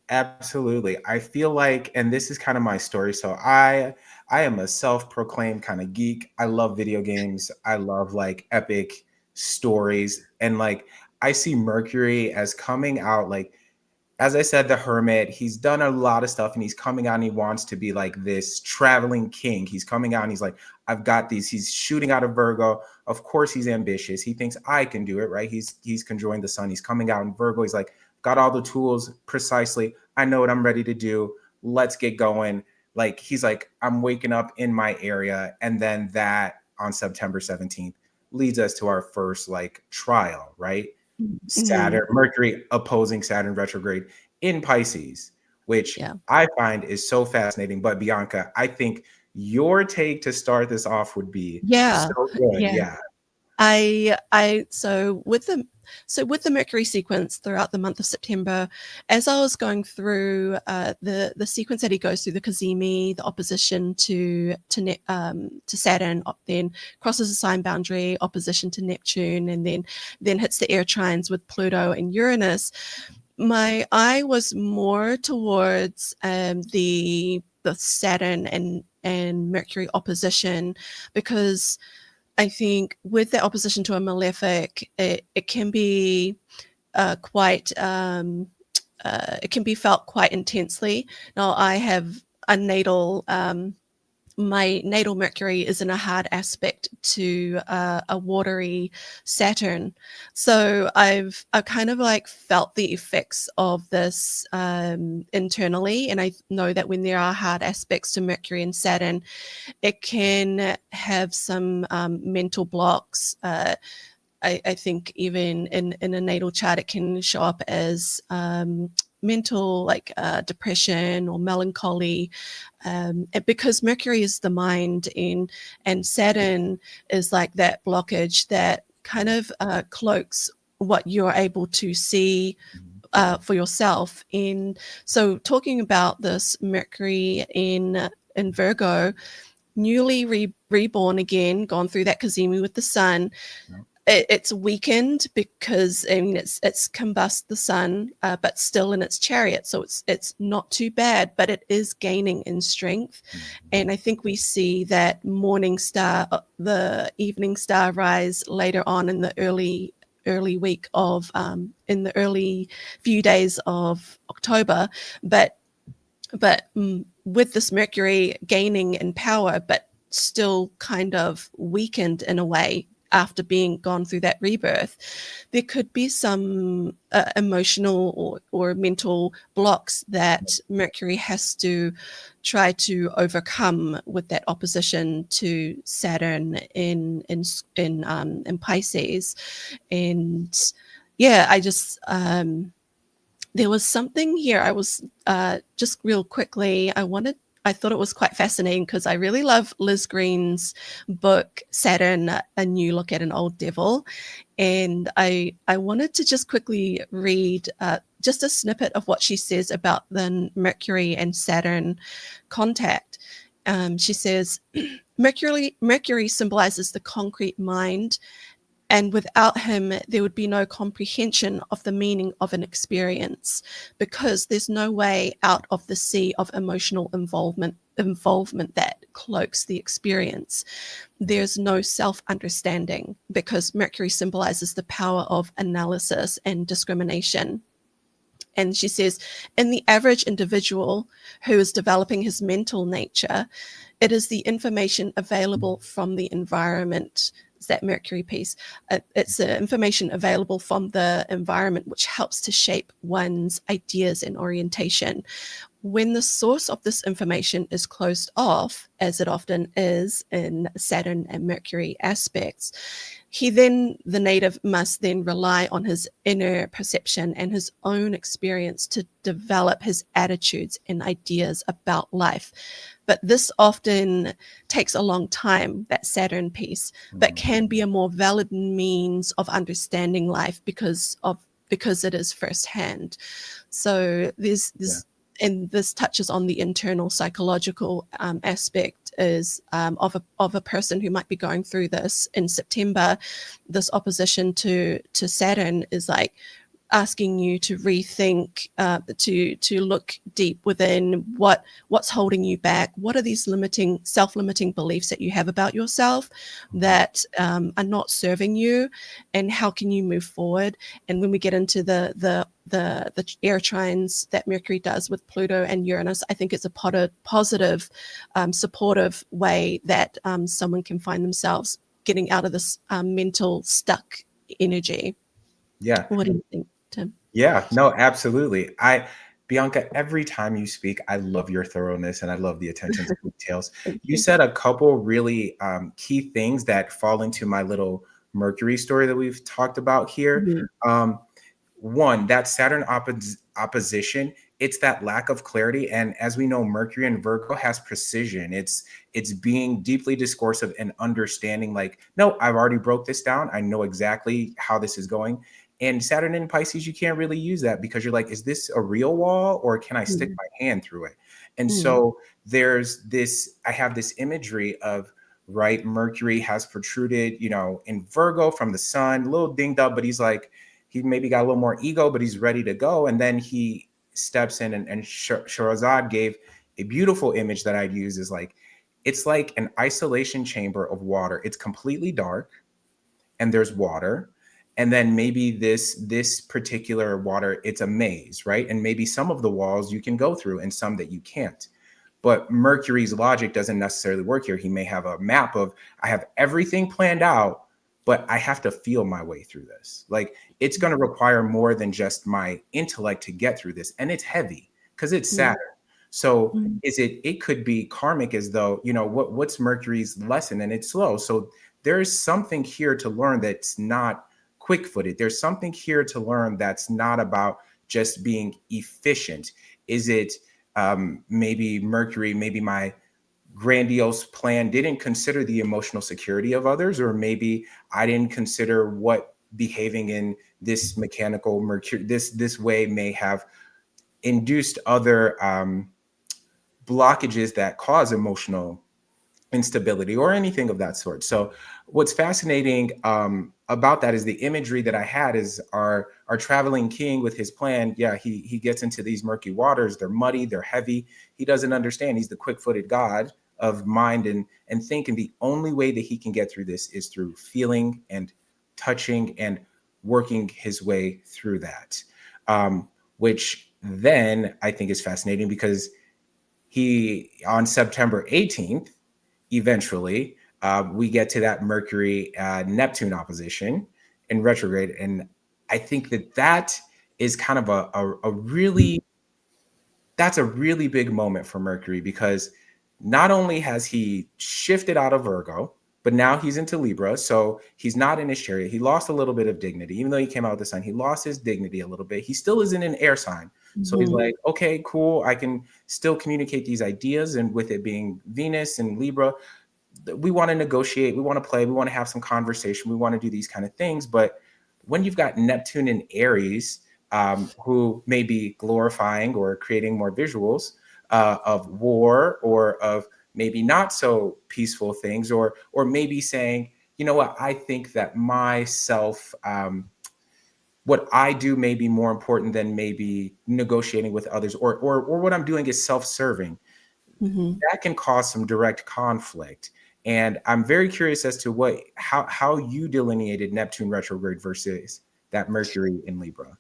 Absolutely. I feel like, and this is kind of my story. So I am a self-proclaimed kind of geek. I love video games. I love like epic stories. And like I see Mercury as coming out, like, as I said, the Hermit, he's done a lot of stuff and he's coming out and he wants to be like this traveling king. He's coming out and he's like, I've got these. He's shooting out of Virgo. Of course, he's ambitious. He thinks I can do it, right? He's conjoined the sun. He's coming out in Virgo. He's like, got all the tools precisely. I know what I'm ready to do. Let's get going. Like, he's like, I'm waking up in my area. And then that on September 17th leads us to our first like trial, right? Saturn, Mercury opposing Saturn retrograde in Pisces, which I find is so fascinating. But Bianca, I think your take to start this off would be so good. Yeah. So with the Mercury sequence throughout the month of September, as I was going through the sequence that he goes through, the Cazimi, the opposition to Saturn, then crosses the sign boundary, opposition to Neptune, and then hits the air trines with Pluto and Uranus, my eye was more towards the Saturn and Mercury opposition, because I think with the opposition to a malefic, it can be quite it can be felt quite intensely. Now I have a natal my natal Mercury is in a hard aspect to a watery Saturn, so I've kind of like felt the effects of this internally, and I know that when there are hard aspects to Mercury and Saturn, it can have some mental blocks. I think even in a natal chart, it can show up as mental, like depression or melancholy, because Mercury is the mind, and Saturn is like that blockage that kind of cloaks what you're able to see for yourself. And so talking about this Mercury in Virgo, newly reborn again, gone through that Cazimi with the sun, it's weakened because it's combust the sun, but still in its chariot, so it's not too bad, but it is gaining in strength. And I think we see that morning star, the evening star rise later on in the early week of in the early few days of October, but with this Mercury gaining in power, but still kind of weakened in a way after being gone through that rebirth, there could be some emotional or mental blocks that Mercury has to try to overcome with that opposition to Saturn in Pisces. And yeah, I just there was something here. I was just real quickly, I wanted I thought it was quite fascinating because I really love Liz Green's book, Saturn, A New Look at an Old Devil. And I wanted to just quickly read just a snippet of what she says about the Mercury and Saturn contact. She says, Mercury symbolizes the concrete mind, and without him, there would be no comprehension of the meaning of an experience, because there's no way out of the sea of emotional involvement that cloaks the experience. There's no self-understanding, because Mercury symbolizes the power of analysis and discrimination. And she says, in the average individual who is developing his mental nature, it is the information available from the environment. It's that Mercury piece. It's the information available from the environment which helps to shape one's ideas and orientation. When the source of this information is closed off, as it often is in Saturn and Mercury aspects, the native must then rely on his inner perception and his own experience to develop his attitudes and ideas about life. But this often takes a long time, that Saturn piece, but can be a more valid means of understanding life because it is firsthand. So and this touches on the internal psychological aspect of a person who might be going through this in September. This opposition to Saturn is like asking you to rethink, to look deep within what's holding you back. What are these self-limiting beliefs that you have about yourself that are not serving you, and how can you move forward? And when we get into the air trines that Mercury does with Pluto and Uranus, I think it's a positive, supportive way that someone can find themselves getting out of this mental stuck energy. Yeah. What do you think, Tim? Yeah, no, absolutely. Bianca, every time you speak, I love your thoroughness and I love the attention to details. You said a couple really key things that fall into my little Mercury story that we've talked about here. Mm-hmm. One, that Saturn opposition, it's that lack of clarity. And as we know, Mercury in Virgo has precision. It's being deeply discursive and understanding, like, no, I've already broke this down. I know exactly how this is going. And Saturn in Pisces, you can't really use that because you're like, is this a real wall or can I stick my hand through it? And so there's this, I have this imagery of, right, Mercury has protruded, in Virgo from the sun, a little dinged up, but he's like, he maybe got a little more ego, but he's ready to go. And then he steps in and SHAHRZAD gave a beautiful image that I'd use is like, it's like an isolation chamber of water. It's completely dark and there's water. And then maybe this particular water, it's a maze, right? And maybe some of the walls you can go through and some that you can't. But Mercury's logic doesn't necessarily work here. He may have a map of, I have everything planned out, but I have to feel my way through this. Like, it's going to require more than just my intellect to get through this. And it's heavy because it's Saturn. So it could be karmic, as though, what's Mercury's lesson, and it's slow. So there's something here to learn that's not quick-footed. There's something here to learn that's not about just being efficient. Is it maybe Mercury, maybe my grandiose plan didn't consider the emotional security of others, or maybe I didn't consider what behaving in this mechanical Mercury, this way may have induced other blockages that cause emotional instability or anything of that sort. So what's fascinating about that is the imagery that I had is our traveling king with his plan. Yeah, he gets into these murky waters. They're muddy, they're heavy. He doesn't understand. He's the quick-footed god of mind and thinking. The only way that he can get through this is through feeling and touching and working his way through that, which then I think is fascinating because he, on September 18th, eventually, we get to that Mercury Neptune opposition in retrograde. And I think that is kind of a really big moment for Mercury, because not only has he shifted out of Virgo, but now he's into Libra. So he's not in his chariot. He lost a little bit of dignity. Even though he came out with the sun, he lost his dignity a little bit. He still is in an air sign. So he's Mhm. like, okay, cool. I can still communicate these ideas. And with it being Venus and Libra, we want to negotiate, we want to play, we want to have some conversation, we want to do these kind of things. But when you've got Neptune and Aries, who may be glorifying or creating more visuals of war or of maybe not so peaceful things, or maybe saying, you know what, I think that myself, what I do may be more important than maybe negotiating with others, or what I'm doing is self-serving. Mhm. That can cause some direct conflict. And I'm very curious as to how you delineated Neptune retrograde versus that Mercury in Libra.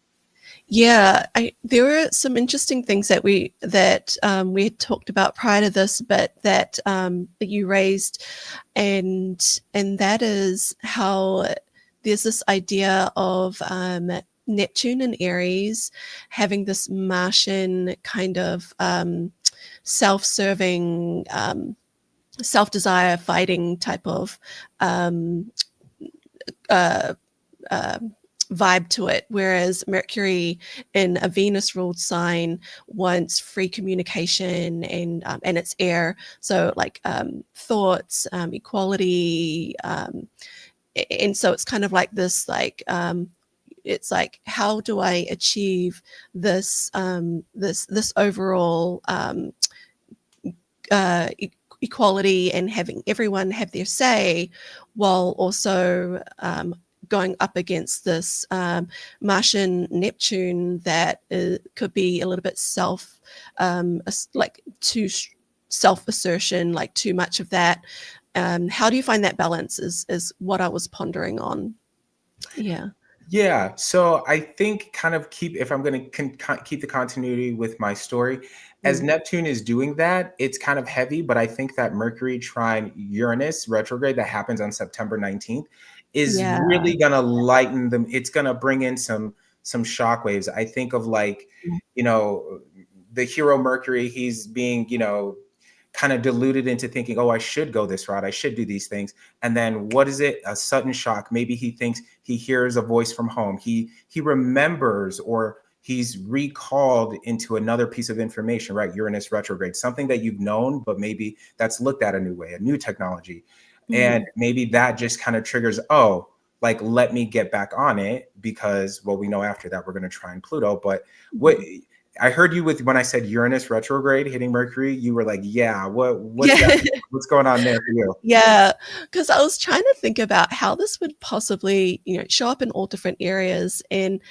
Yeah, there were some interesting things that we had talked about prior to this, but that you raised, and that is how there's this idea of Neptune and Aries having this Martian kind of self-serving, self-desire fighting type of um, uh, vibe to it, whereas Mercury in a Venus ruled sign wants free communication, and it's air, so like thoughts, equality, and so it's kind of like this, like it's like, how do I achieve this this overall equality and having everyone have their say, while also going up against this Martian Neptune that could be a little bit like too self-assertion, like too much of that. How do you find that balance is what I was pondering on. Yeah. Yeah, so I think kind of if I'm going to keep the continuity with my story, as Neptune is doing that, it's kind of heavy, but I think that Mercury trine Uranus retrograde that happens on September 19th is Yeah. really going to lighten them. It's going to bring in some shockwaves. I think of, like, you know, the hero Mercury, he's being, kind of deluded into thinking, oh, I should go this route, I should do these things. And then what is it? A sudden shock. Maybe he thinks he hears a voice from home. He remembers, or he's recalled into another piece of information, right? Uranus retrograde, something that you've known, but maybe that's looked at a new way, a new technology. And maybe that just kind of triggers, oh, like, let me get back on it, because, well, we know after that we're going to try Pluto. But what I heard you with when I said Uranus retrograde hitting Mercury, you were like, yeah, what's Yeah. that? What's going on there for you? Yeah, because I was trying to think about how this would possibly, show up in all different areas. And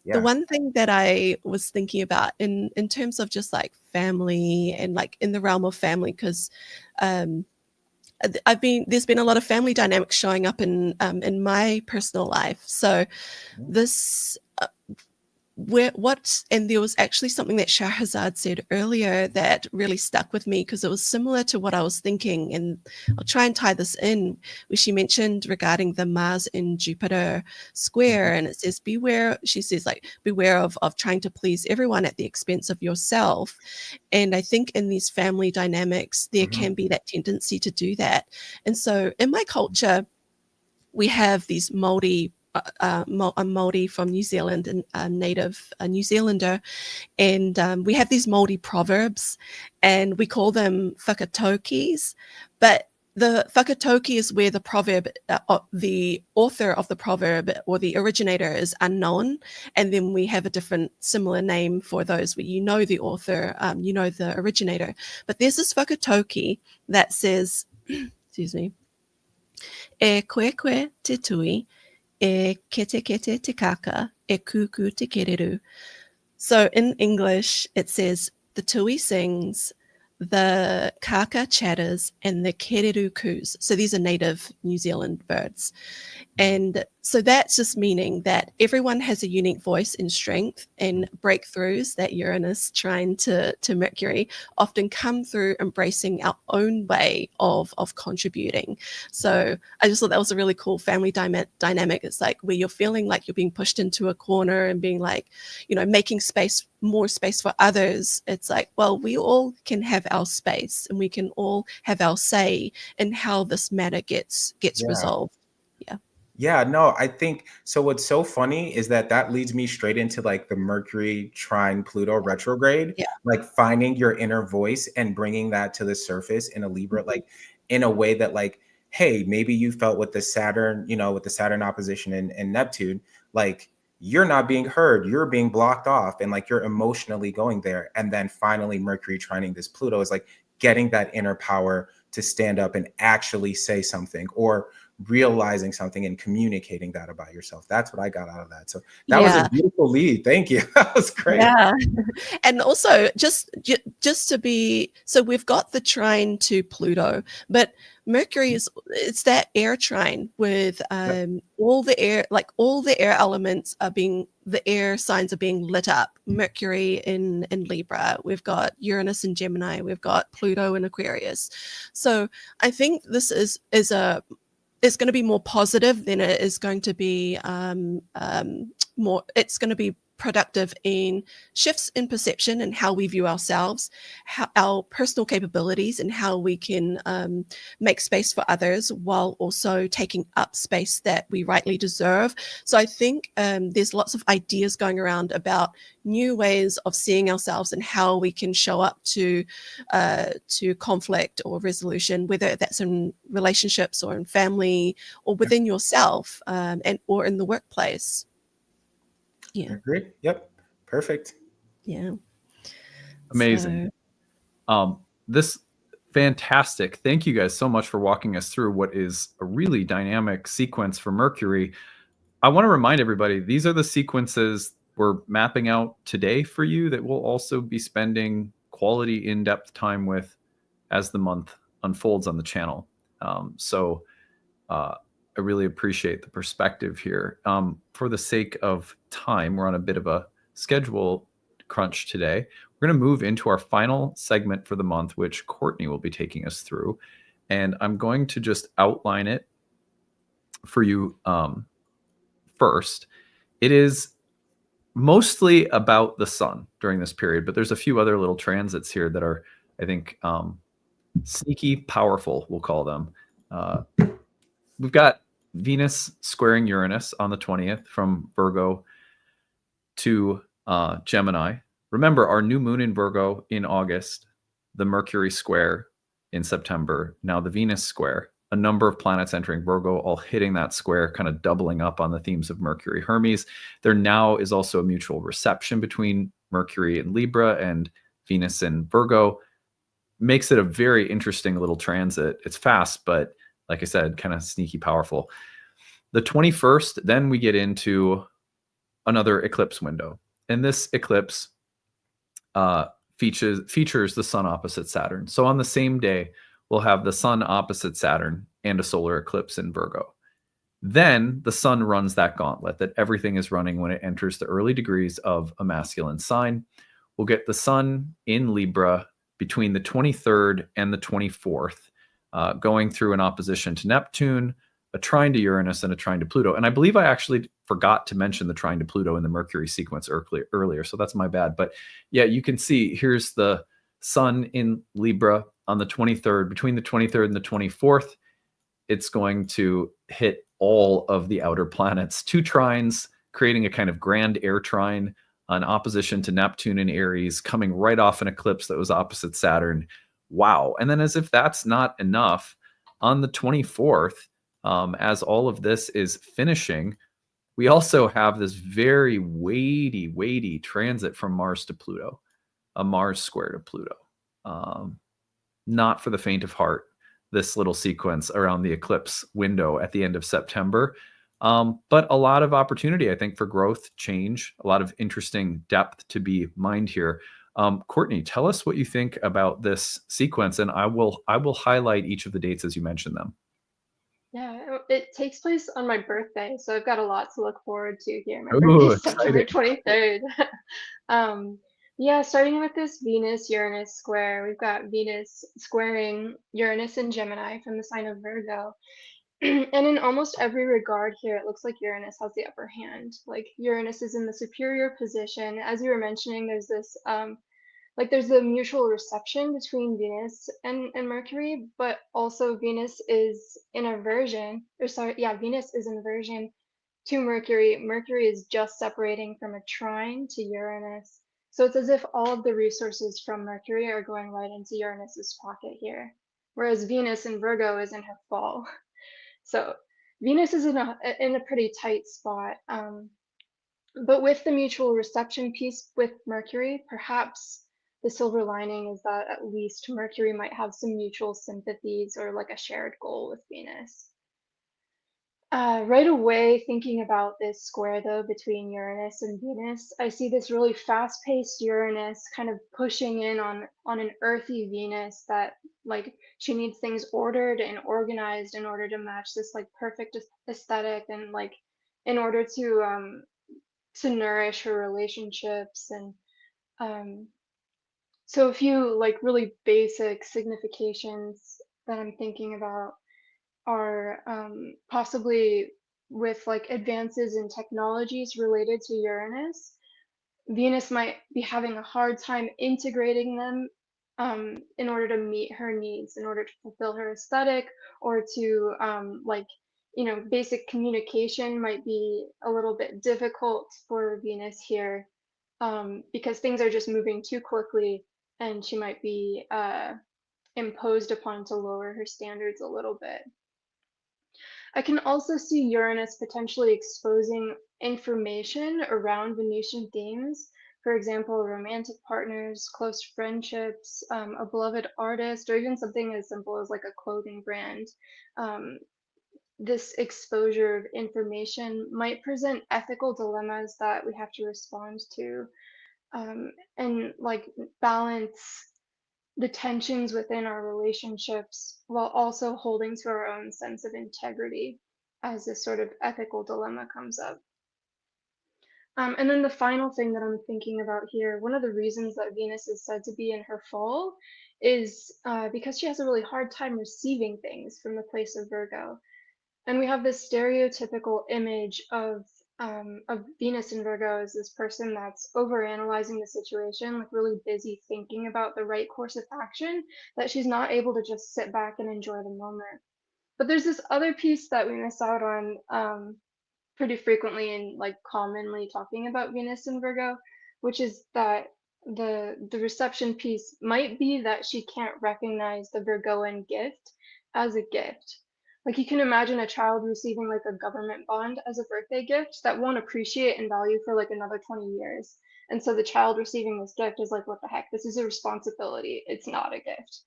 the Yeah. one thing that I was thinking about in terms of just like family, and like in the realm of family, because there's been a lot of family dynamics showing up in my personal life. So this and there was actually something that SHAHRZAD said earlier that really stuck with me, because it was similar to what I was thinking, and I'll try and tie this in, where she mentioned regarding the Mars and Jupiter square, and it says, beware, she says, like, beware of trying to please everyone at the expense of yourself. And I think in these family dynamics there can be that tendency to do that. And so in my culture we have these Māori, I'm Māori from New Zealand, and a native New Zealander, and we have these Māori proverbs, and we call them whakataukis, but the whakatauki is where the proverb, the author of the proverb or the originator is unknown, and then we have a different similar name for those where the author, the originator. But there's this whakatauki that says, excuse me, e koe te tui, e kete te kaka, e kuku te kereru. So in English, it says, the tui sings, the kaka chatters, and the kereru coos. So these are native New Zealand birds. And so that's just meaning that everyone has a unique voice and strength, and breakthroughs that Uranus trine to Mercury often come through embracing our own way of contributing. So I just thought that was a really cool family dynamic. It's like where you're feeling like you're being pushed into a corner and being like, making more space for others. It's like, well, we all can have our space, and we can all have our say in how this matter gets resolved. Yeah. Yeah, no, I think so. What's so funny is that that leads me straight into like the Mercury trine Pluto retrograde, Yeah. like finding your inner voice and bringing that to the surface in a Libra, Mhm. like in a way that, like, hey, maybe you felt with the Saturn, with the Saturn opposition and Neptune, like you're not being heard, you're being blocked off, and like you're emotionally going there. And then finally, Mercury trining this Pluto is like getting that inner power to stand up and actually say something, or realizing something and communicating that about yourself. That's what I got out of that. So that was a Yeah. beautiful lead. Thank you. That was great. Yeah. And also just to be, so we've got the trine to Pluto, but Mercury is, it's that air trine with Yep. all the air, like all the air elements are being, the air signs are being lit up. Mercury in Libra, we've got Uranus in Gemini, we've got Pluto in Aquarius. So I think this is a, it's going to be more positive than it is going to be more, it's going to be productive in shifts in perception and how we view ourselves, how, our personal capabilities, and how we can make space for others while also taking up space that we rightly deserve. So I think there's lots of ideas going around about new ways of seeing ourselves and how we can show up to conflict or resolution, whether that's in relationships or in family or within yourself, and or in the workplace. I Yeah. agree. Yep. Perfect. Yeah. Amazing. So, This fantastic. Thank you guys so much for walking us through what is a really dynamic sequence for Mercury. I want to remind everybody, these are the sequences we're mapping out today for you that we'll also be spending quality in-depth time with as the month unfolds on the channel. I really appreciate the perspective here. For the sake of time, we're on a bit of a schedule crunch today. We're going to move into our final segment for the month, which Courtney will be taking us through. And I'm going to just outline it for you first. It is mostly about the sun during this period, but there's a few other little transits here that are, I think, sneaky powerful, we'll call them. We've got Venus squaring Uranus on the 20th from Virgo to Gemini. Remember, our new moon in Virgo in August, the Mercury square in September, now the Venus square, a number of planets entering Virgo, all hitting that square, kind of doubling up on the themes of Mercury Hermes. There now is also a mutual reception between Mercury and Libra and Venus in Virgo. Makes it a very interesting little transit. It's fast, but like I said, kind of sneaky powerful. The 21st, then we get into another eclipse window. And this eclipse features the sun opposite Saturn. So on the same day, we'll have the sun opposite Saturn and a solar eclipse in Virgo. Then the sun runs that gauntlet that everything is running when it enters the early degrees of a masculine sign. We'll get the sun in Libra between the 23rd and the 24th, going through an opposition to Neptune, a trine to Uranus, and a trine to Pluto. And I believe I actually forgot to mention the trine to Pluto in the Mercury sequence earlier, so that's my bad. But yeah, you can see here's the sun in Libra on the 23rd. Between the 23rd and the 24th, it's going to hit all of the outer planets. Two trines, creating a kind of grand air trine, an opposition to Neptune in Aries, coming right off an eclipse that was opposite Saturn. Wow. And then, as if that's not enough, on the 24th, as all of this is finishing, we also have this very weighty transit from Mars to Pluto, a Mars square to Pluto. Not for the faint of heart, this little sequence around the eclipse window at the end of September. But a lot of opportunity, I think, for growth, change, a lot of interesting depth to be mined here. Courtney, tell us what you think about this sequence, and I will highlight each of the dates as you mention them. Yeah, it takes place on my birthday, so I've got a lot to look forward to here. My Ooh, birthday's September exciting. 23rd. Yeah, starting with this Venus-Uranus square, we've got Venus squaring Uranus in Gemini from the sign of Virgo. And in almost every regard here, it looks like Uranus has the upper hand. Like Uranus is in the superior position. As you were mentioning, there's this like there's the mutual reception between Venus and Mercury, but also Venus is in aversion, or sorry, yeah, Venus is in aversion to Mercury. Mercury is just separating from a trine to Uranus. So it's as if all of the resources from Mercury are going right into Uranus's pocket here, whereas Venus in Virgo is in her fall. So Venus is in a pretty tight spot. But with the mutual reception piece with Mercury, perhaps the silver lining is that at least Mercury might have some mutual sympathies or like a shared goal with Venus. Right away, thinking about this square though between Uranus and Venus, I see this really fast-paced Uranus kind of pushing in on an earthy Venus that like she needs things ordered and organized in order to match this like perfect aesthetic and like in order to nourish her relationships. And so a few like really basic significations that I'm thinking about are possibly with like advances in technologies related to Uranus. Venus might be having a hard time integrating them in order to meet her needs, in order to fulfill her aesthetic, or to like, you know, basic communication might be a little bit difficult for Venus here because things are just moving too quickly and she might be imposed upon to lower her standards a little bit. I can also see Uranus potentially exposing information around Venusian themes. For example, romantic partners, close friendships, a beloved artist, or even something as simple as like a clothing brand. This exposure of information might present ethical dilemmas that we have to respond to and like balance the tensions within our relationships while also holding to our own sense of integrity as this sort of ethical dilemma comes up. And then the final thing that I'm thinking about here, one of the reasons that Venus is said to be in her fall is because she has a really hard time receiving things from the place of Virgo. And we have this stereotypical image of Venus in Virgo as this person that's overanalyzing the situation, like really busy thinking about the right course of action, that she's not able to just sit back and enjoy the moment. But there's this other piece that we miss out on pretty frequently and like commonly talking about Venus in Virgo, which is that the reception piece might be that she can't recognize the Virgoan gift as a gift. Like you can imagine a child receiving like a government bond as a birthday gift that won't appreciate and value for like another 20 years. And so the child receiving this gift is like, what the heck? This is a responsibility. It's not a gift.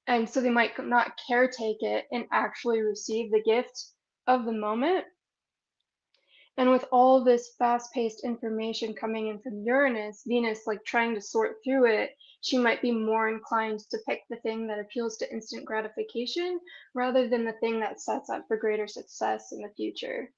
And so they might not caretake it and actually receive the gift of the moment. And with all this fast-paced information coming in from Uranus, Venus like trying to sort through it, she might be more inclined to pick the thing that appeals to instant gratification rather than the thing that sets up for greater success in the future.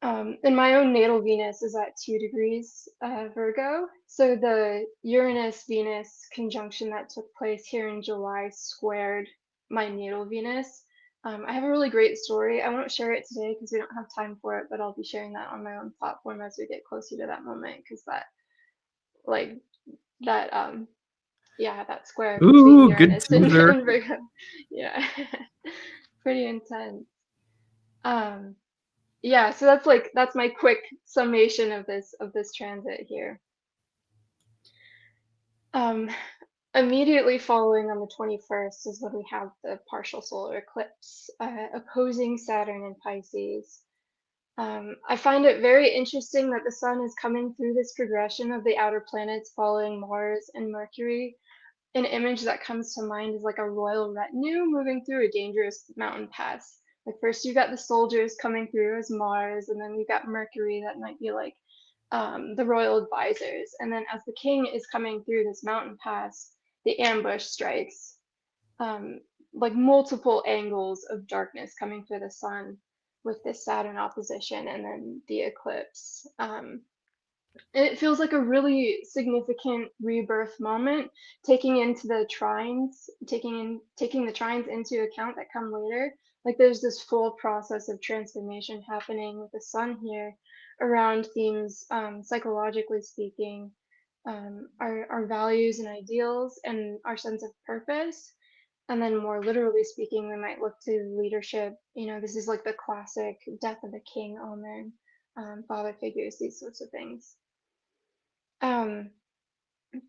And my own natal Venus is at 2 degrees Virgo. So the Uranus-Venus conjunction that took place here in July squared my natal Venus. I have a really great story. I won't share it today because we don't have time for it, but I'll be sharing that on my own platform as we get closer to that moment because that square between Ooh, good Uranus and teaser. Virgo. Yeah, pretty intense. Yeah, so that's my quick summation of this transit here. Immediately following on the 21st is when we have the partial solar eclipse opposing Saturn in Pisces. I find it very interesting that the sun is coming through this progression of the outer planets following Mars and Mercury. An image that comes to mind is like a royal retinue moving through a dangerous mountain pass. Like first you got the soldiers coming through as Mars, and then we got Mercury that might be like the royal advisors. And then as the king is coming through this mountain pass, the ambush strikes, like multiple angles of darkness coming through the sun with this Saturn opposition and then the eclipse. And it feels like a really significant rebirth moment, taking the trines into account that come later. Like there's this full process of transformation happening with the sun here around themes, psychologically speaking, our values and ideals and our sense of purpose. And then more literally speaking, we might look to leadership. This is like the classic death of a king omen, father figures, these sorts of things. Um,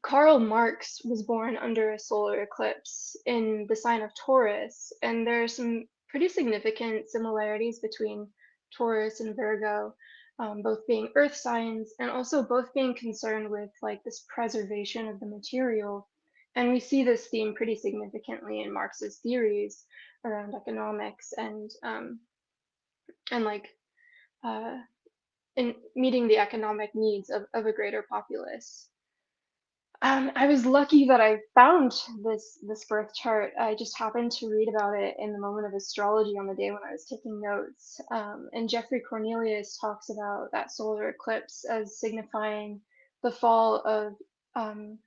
Karl Marx was born under a solar eclipse in the sign of Taurus, and there are some pretty significant similarities between Taurus and Virgo, both being earth signs and also both being concerned with like this preservation of the material. And we see this theme pretty significantly in Marx's theories around economics and like uh, in meeting the economic needs of a greater populace. I was lucky that I found this birth chart. I just happened to read about it in the moment of astrology on the day when I was taking notes. And Jeffrey Cornelius talks about that solar eclipse as signifying the fall of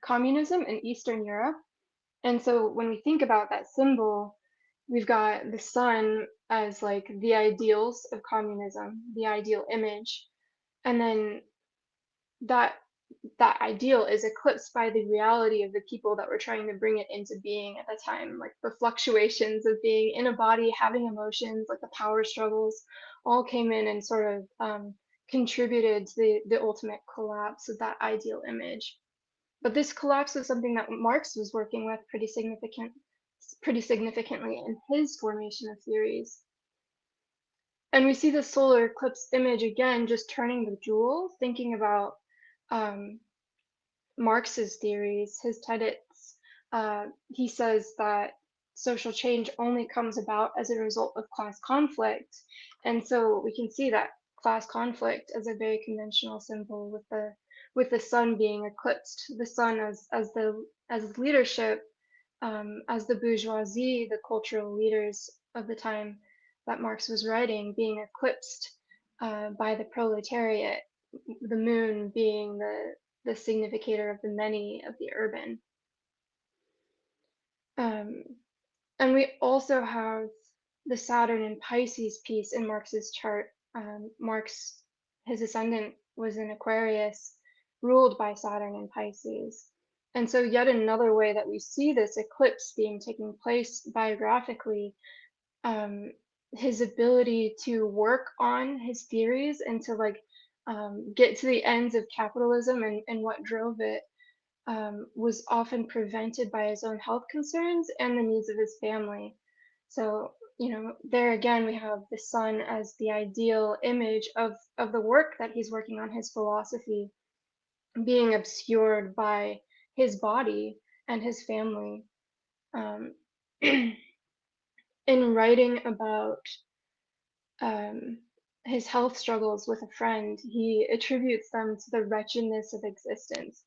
communism in Eastern Europe. And so when we think about that symbol, we've got the sun as like the ideals of communism, the ideal image, and then that that ideal is eclipsed by the reality of the people that were trying to bring it into being at the time, like the fluctuations of being in a body, having emotions, like the power struggles, all came in and sort of contributed to the ultimate collapse of that ideal image. But this collapse was something that Marx was working with pretty significantly in his formation of theories. And we see the solar eclipse image again, just turning the jewel, thinking about um, Marx's theories, his tenets. He says that social change only comes about as a result of class conflict. And so we can see that class conflict as a very conventional symbol with the sun being eclipsed, the sun as leadership, as the bourgeoisie, the cultural leaders of the time that Marx was writing, being eclipsed by the proletariat, the moon being the significator of the many of the urban. And we also have the Saturn and Pisces piece in Marx's chart. Marx, his ascendant was in Aquarius, ruled by Saturn and Pisces. And so yet another way that we see this eclipse theme taking place biographically, his ability to work on his theories and to like get to the ends of capitalism and what drove it was often prevented by his own health concerns and the needs of his family. So, there again, we have the sun as the ideal image of the work that he's working on, his philosophy, being obscured by his body and his family. Um, in writing about um, his health struggles with a friend, he attributes them to the wretchedness of existence,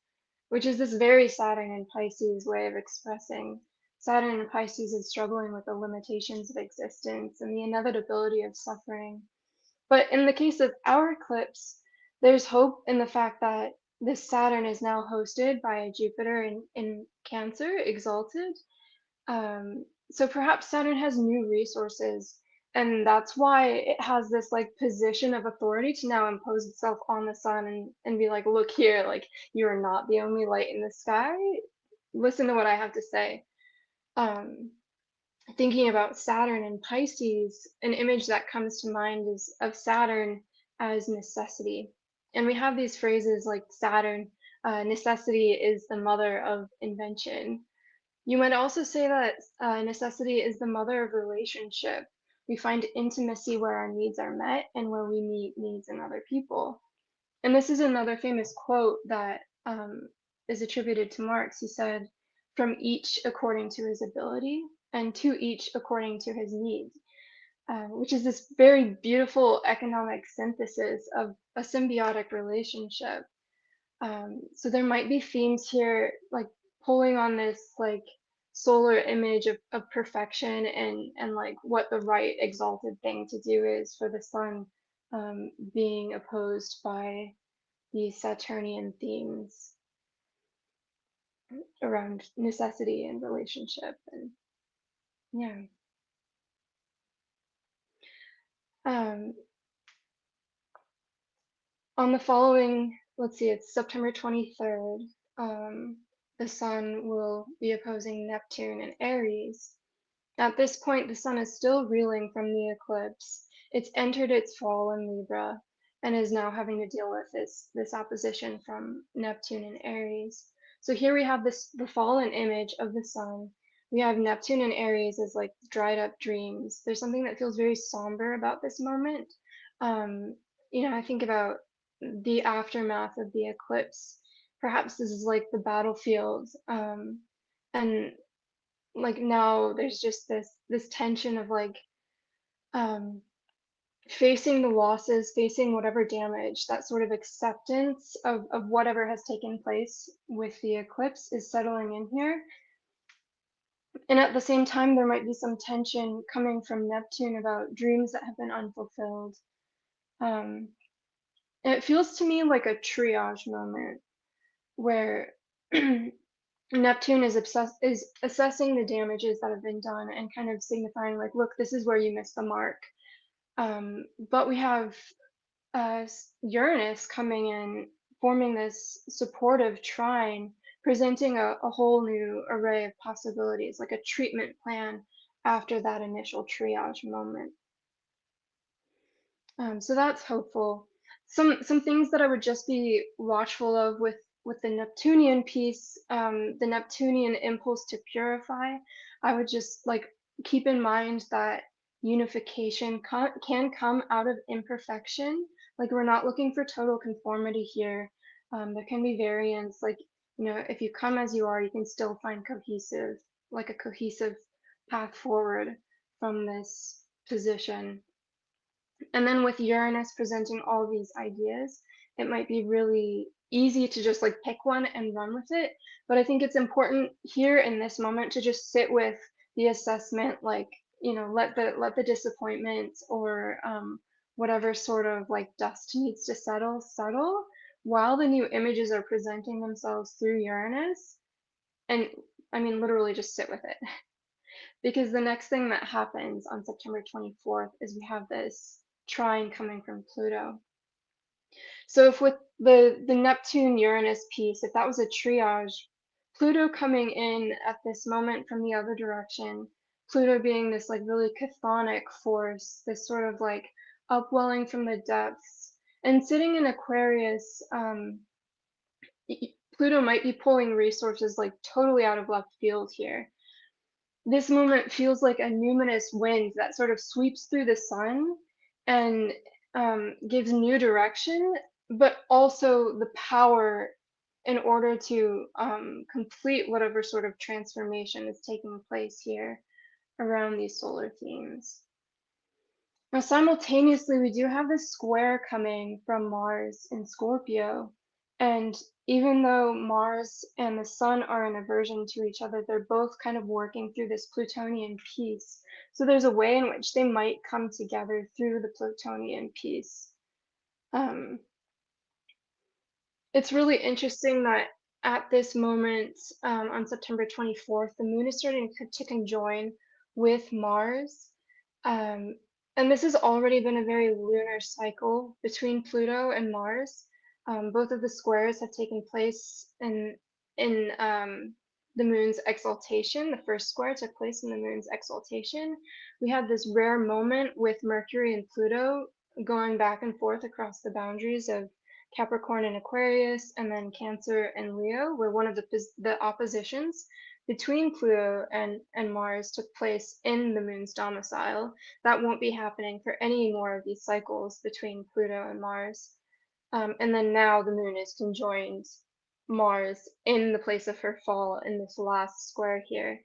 which is this very Saturn and Pisces way of expressing. Saturn and Pisces is struggling with the limitations of existence and the inevitability of suffering. But in the case of our eclipse, there's hope in the fact that this Saturn is now hosted by Jupiter in Cancer, exalted. So perhaps Saturn has new resources, and that's why it has this like position of authority to now impose itself on the sun and be like, look here, like you are not the only light in the sky. Listen to what I have to say. Thinking about Saturn and Pisces, an image that comes to mind is of Saturn as necessity. And we have these phrases like Saturn, necessity is the mother of invention. You might also say that necessity is the mother of relationship. We find intimacy where our needs are met and where we meet needs in other people. And this is another famous quote that is attributed to Marx. He said, from each according to his ability and to each according to his need, which is this very beautiful economic synthesis of a symbiotic relationship. So there might be themes here, like pulling on this like solar image of perfection and like what the right exalted thing to do is for the sun, being opposed by these Saturnian themes around necessity and relationship. And yeah. On the following, let's see, it's September 23rd. the sun will be opposing Neptune in Aries. At this point, the sun is still reeling from the eclipse. It's entered its fall in Libra and is now having to deal with this opposition from Neptune in Aries. So here we have the fallen image of the sun. We have Neptune in Aries as like dried up dreams. There's something that feels very somber about this moment. I think about the aftermath of the eclipse. Perhaps this is like the battlefield, and like now there's just this tension of like um facing the losses, facing whatever damage, that sort of acceptance of whatever has taken place with the eclipse is settling in here. And at the same time, there might be some tension coming from Neptune about dreams that have been unfulfilled. And it feels to me like a triage moment where Neptune is assessing the damages that have been done and kind of signifying like, look, this is where you missed the mark. But we have Uranus coming in, forming this supportive trine, presenting a whole new array of possibilities, like a treatment plan after that initial triage moment. So that's hopeful. Some things that I would just be watchful of with the Neptunian piece, the Neptunian impulse to purify. I would just like keep in mind that unification can come out of imperfection. Like we're not looking for total conformity here. There can be variance. Like if you come as you are, you can still find like a cohesive path forward from this position. And then with Uranus presenting all these ideas, it might be really easy to just like pick one and run with it. But I think it's important here in this moment to just sit with the assessment, like, let the disappointment or whatever sort of like dust needs to settle while the new images are presenting themselves through Uranus. And I mean, literally just sit with it. Because the next thing that happens on September 24th is we have this trine coming from Pluto. So if with the Neptune Uranus piece, if that was a triage, Pluto coming in at this moment from the other direction, Pluto being this like really chthonic force, this sort of like upwelling from the depths, and sitting in Aquarius, Pluto might be pulling resources like totally out of left field here. This moment feels like a numinous wind that sort of sweeps through the sun and gives new direction, but also the power in order to complete whatever sort of transformation is taking place here around these solar themes. Now, simultaneously, we do have this square coming from Mars in Scorpio. And even though Mars and the Sun are in aversion to each other, they're both kind of working through this Plutonian piece. So there's a way in which they might come together through the Plutonian piece. It's really interesting that at this moment, on September 24th, the moon is starting to conjoin with Mars. And this has already been a very lunar cycle between Pluto and Mars. Both of the squares have taken place in the moon's exaltation. The first square took place in the moon's exaltation. We had this rare moment with Mercury and Pluto going back and forth across the boundaries of Capricorn and Aquarius, and then Cancer and Leo, where one of the oppositions between Pluto and Mars took place in the moon's domicile. That won't be happening for any more of these cycles between Pluto and Mars. And then now the moon is conjoined Mars in the place of her fall in this last square here.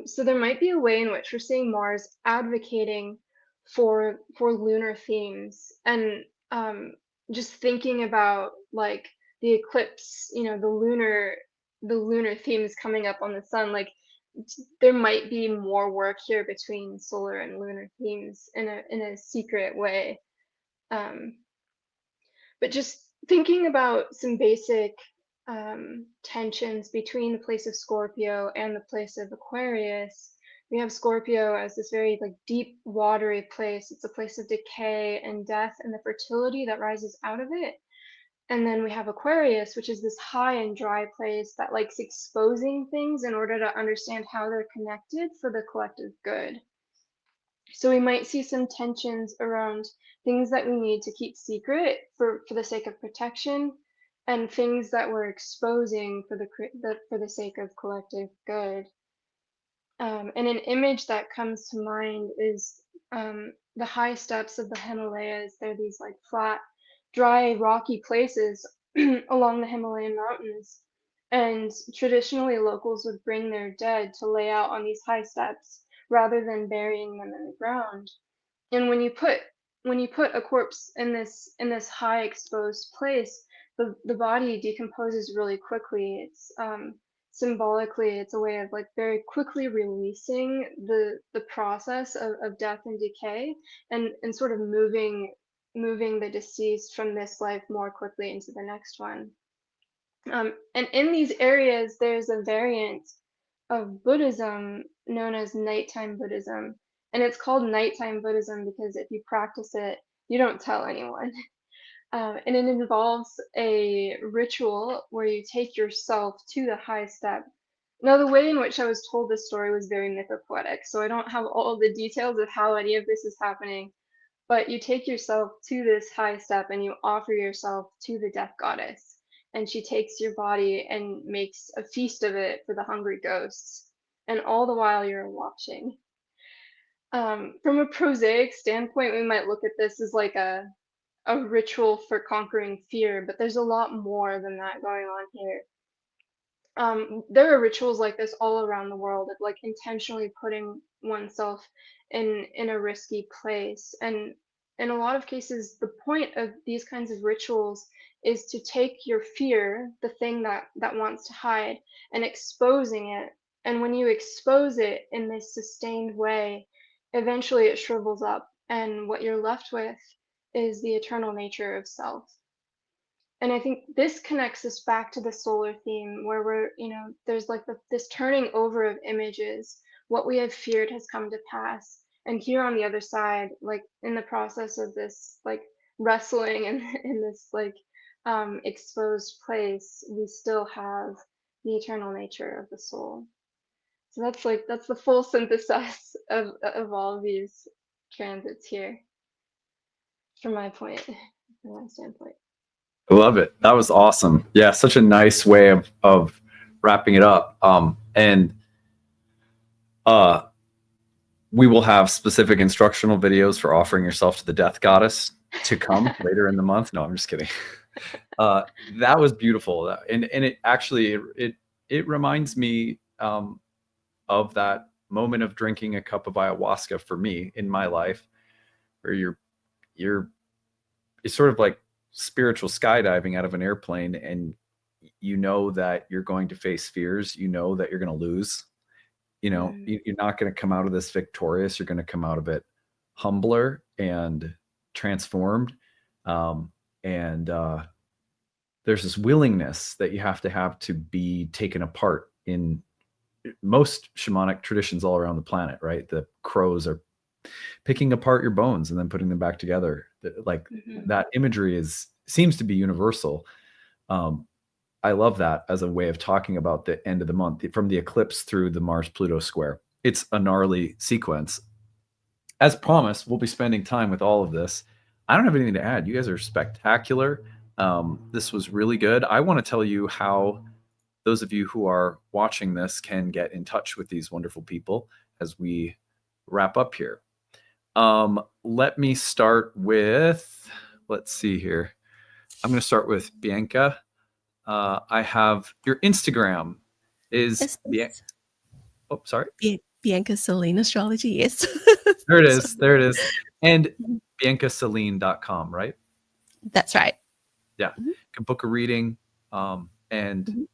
So there might be a way in which we're seeing Mars advocating for lunar themes and just thinking about like the eclipse, the lunar themes coming up on the sun. Like there might be more work here between solar and lunar themes in a secret way. But just thinking about some basic tensions between the place of Scorpio and the place of Aquarius. We have Scorpio as this very like deep, watery place. It's a place of decay and death and the fertility that rises out of it. And then we have Aquarius, which is this high and dry place that likes exposing things in order to understand how they're connected for the collective good. So we might see some tensions around things that we need to keep secret for the sake of protection, and things that we're exposing for the sake of collective good. And an image that comes to mind is the high steps of the Himalayas. They're these like flat, dry, rocky places along the Himalayan mountains. And traditionally, locals would bring their dead to lay out on these high steps rather than burying them in the ground. And when you put a corpse in this high exposed place, the body decomposes really quickly. It's symbolically, it's a way of like very quickly releasing the process of death and decay, and sort of moving the deceased from this life more quickly into the next one. And in these areas, there's a variant of Buddhism known as nighttime Buddhism. And it's called nighttime Buddhism because if you practice it, you don't tell anyone. And it involves a ritual where you take yourself to the high step. Now, the way in which I was told this story was very mythopoetic, so I don't have all the details of how any of this is happening. But you take yourself to this high step and you offer yourself to the death goddess. And she takes your body and makes a feast of it for the hungry ghosts. And all the while you're watching. From a prosaic standpoint, we might look at this as like a ritual for conquering fear, but there's a lot more than that going on here. There are rituals like this all around the world of like intentionally putting oneself in a risky place. And in a lot of cases, the point of these kinds of rituals is to take your fear, the thing that wants to hide, and exposing it. And when you expose it in this sustained way, eventually it shrivels up, and what you're left with is the eternal nature of self. And I think this connects us back to the solar theme where we're, there's like this turning over of images. What we have feared has come to pass. And here on the other side, like in the process of this, like wrestling and in this like exposed place, we still have the eternal nature of the soul. So that's the full synthesis of all of these transits here, from my standpoint. I love it. That was awesome. Yeah, such a nice way of wrapping it up. And we will have specific instructional videos for offering yourself to the death goddess to come later in the month. No, I'm just kidding. That was beautiful. And it actually, it reminds me of that moment of drinking a cup of ayahuasca for me in my life, where it's sort of like spiritual skydiving out of an airplane, and you know that you're going to face fears, you know that you're going to lose, you're not going to come out of this victorious, you're going to come out of it humbler and transformed. And there's this willingness that you have to be taken apart. In most shamanic traditions all around the planet, right, the crows are picking apart your bones and then putting them back together. That imagery seems to be universal. I love that as a way of talking about the end of the month, from the eclipse through the Mars-Pluto square. It's a gnarly sequence. As promised, we'll be spending time with all of this. I don't have anything to add. You guys are spectacular. This was really good. I want to tell you how those of you who are watching this can get in touch with these wonderful people as we wrap up here. Let me start with, let's see here. I'm going to start with Bianca. I have your Instagram is sorry. Bianca Selene Astrology. Yes. There it is. There it is. And biancaselene.com, right? That's right. Yeah. You can book a reading and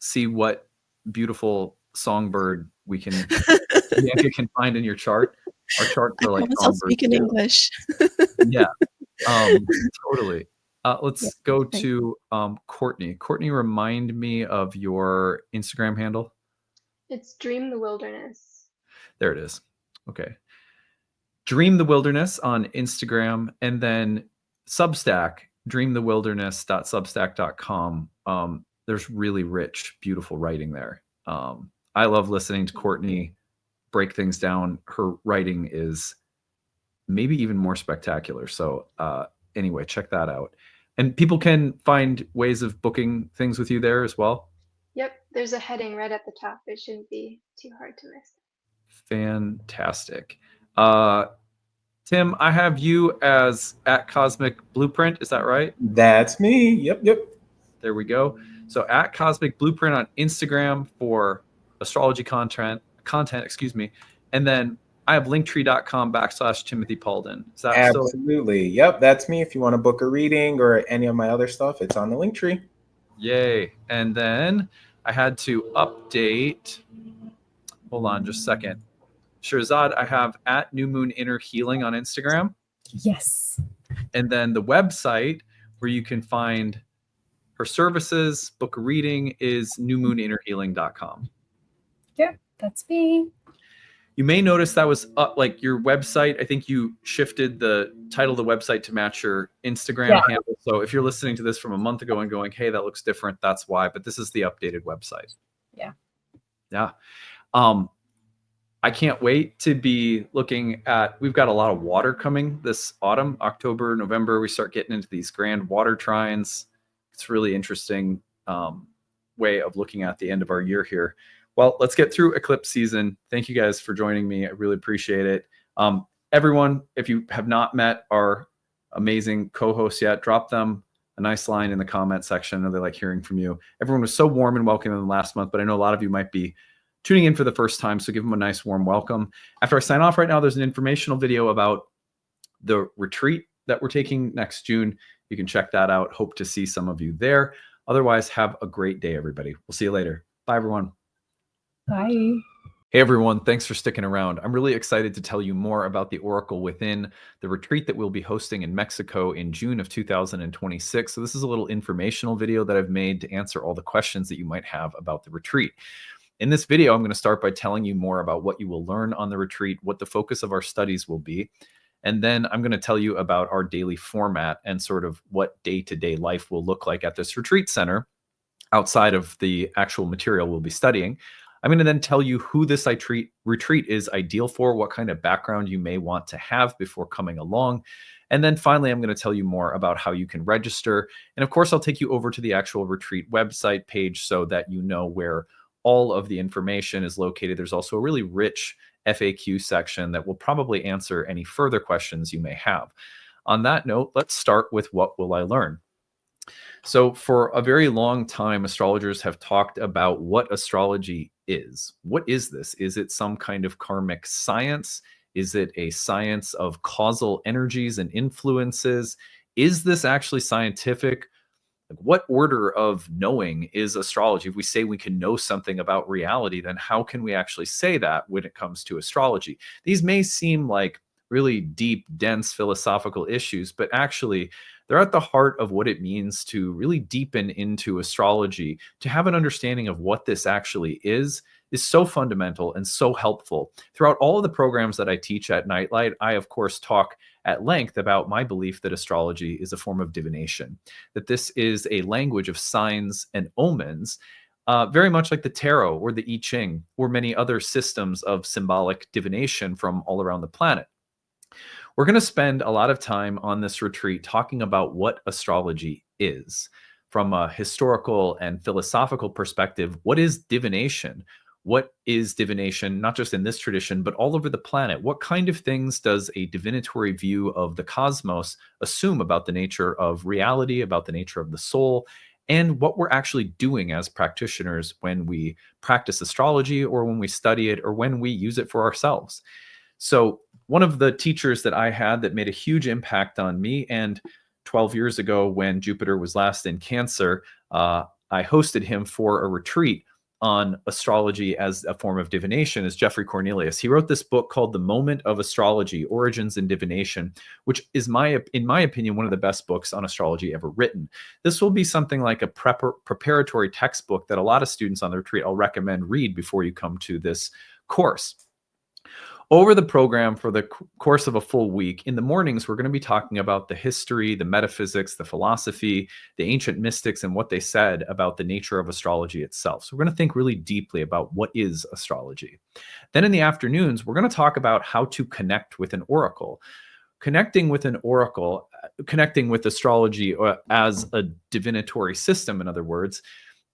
see what beautiful songbird Bianca can find in your chart. Our charts are like I'll speak in English. Yeah. Totally. Let's go to Courtney. Courtney, remind me of your Instagram handle. It's Dream the Wilderness. There it is. Okay. Dream the Wilderness on Instagram, and then Substack, dreamthewilderness.substack.com. There's really rich, beautiful writing there. I love listening to Courtney break things down. Her writing is maybe even more spectacular. So anyway, check that out. And people can find ways of booking things with you there as well. Yep, there's a heading right at the top. It shouldn't be too hard to miss. Fantastic. Tim, I have you as at Cosmic Blueprint. Is that right? That's me. Yep. There we go. So at Cosmic Blueprint on Instagram for astrology content, excuse me. And then I have linktree.com/Timothy Paulden. Is that absolutely? Yep, that's me. If you want to book a reading or any of my other stuff, it's on the Linktree. Yay. And then I had to update. Hold on just a second. SHAHRZAD, I have at New Moon Inner Healing on Instagram. Yes. And then the website where you can find her services, book a reading, is newmooninnerhealing.com. Yeah, that's me. You may notice that was like your website. I think you shifted the title of the website to match your Instagram handle. So if you're listening to this from a month ago and going, hey, that looks different, that's why. But this is the updated website. Yeah. I can't wait to be looking at, we've got a lot of water coming this autumn, October, November. We start getting into these grand water trines. It's really interesting way of looking at the end of our year here. Well, let's get through eclipse season. Thank you guys for joining me. I really appreciate it. Everyone, if you have not met our amazing co-hosts yet, drop them a nice line in the comment section. I know they like hearing from you. Everyone was so warm and welcoming last month, but I know a lot of you might be tuning in for the first time, so give them a nice warm welcome. After I sign off right now, there's an informational video about the retreat that we're taking next June. You can check that out. Hope to see some of you there. Otherwise, have a great day, everybody. We'll see you later. Bye, everyone. Bye. Hey, everyone. Thanks for sticking around. I'm really excited to tell you more about the Oracle Within, the retreat that we'll be hosting in Mexico in June of 2026. So this is a little informational video that I've made to answer all the questions that you might have about the retreat. In this video, I'm going to start by telling you more about what you will learn on the retreat, what the focus of our studies will be. And then I'm going to tell you about our daily format and sort of what day-to-day life will look like at this retreat center outside of the actual material we'll be studying. I'm going to then tell you who this retreat is ideal for, what kind of background you may want to have before coming along. And then finally, I'm going to tell you more about how you can register. And of course, I'll take you over to the actual retreat website page so that you know where all of the information is located. There's also a really rich FAQ section that will probably answer any further questions you may have. On that note, let's start with what will I learn? So for a very long time, astrologers have talked about what astrology is. What is this? Is it some kind of karmic science? Is it a science of causal energies and influences? Is this actually scientific? Like, what order of knowing is astrology? If we say we can know something about reality, then how can we actually say that when it comes to astrology? These may seem like really deep, dense philosophical issues, but actually they're at the heart of what it means to really deepen into astrology. To have an understanding of what this actually is so fundamental and so helpful. Throughout all of the programs that I teach at Nightlight, I, of course, talk at length about my belief that astrology is a form of divination, that this is a language of signs and omens, very much like the tarot or the I Ching or many other systems of symbolic divination from all around the planet. We're going to spend a lot of time on this retreat talking about what astrology is. From a historical and philosophical perspective, what is divination? What is divination, not just in this tradition, but all over the planet? What kind of things does a divinatory view of the cosmos assume about the nature of reality, about the nature of the soul, and what we're actually doing as practitioners when we practice astrology or when we study it or when we use it for ourselves? So one of the teachers that I had that made a huge impact on me, and 12 years ago when Jupiter was last in Cancer, I hosted him for a retreat on astrology as a form of divination, is Jeffrey Cornelius. He wrote this book called The Moment of Astrology, Origins in Divination, which is, in my opinion, one of the best books on astrology ever written. This will be something like a preparatory textbook that a lot of students on the retreat I'll recommend read before you come to this course. Over the program for the course of a full week, in the mornings, we're going to be talking about the history, the metaphysics, the philosophy, the ancient mystics, and what they said about the nature of astrology itself. So we're going to think really deeply about what is astrology. Then in the afternoons, we're going to talk about how to connect with an oracle. Connecting with an oracle, connecting with astrology as a divinatory system, in other words,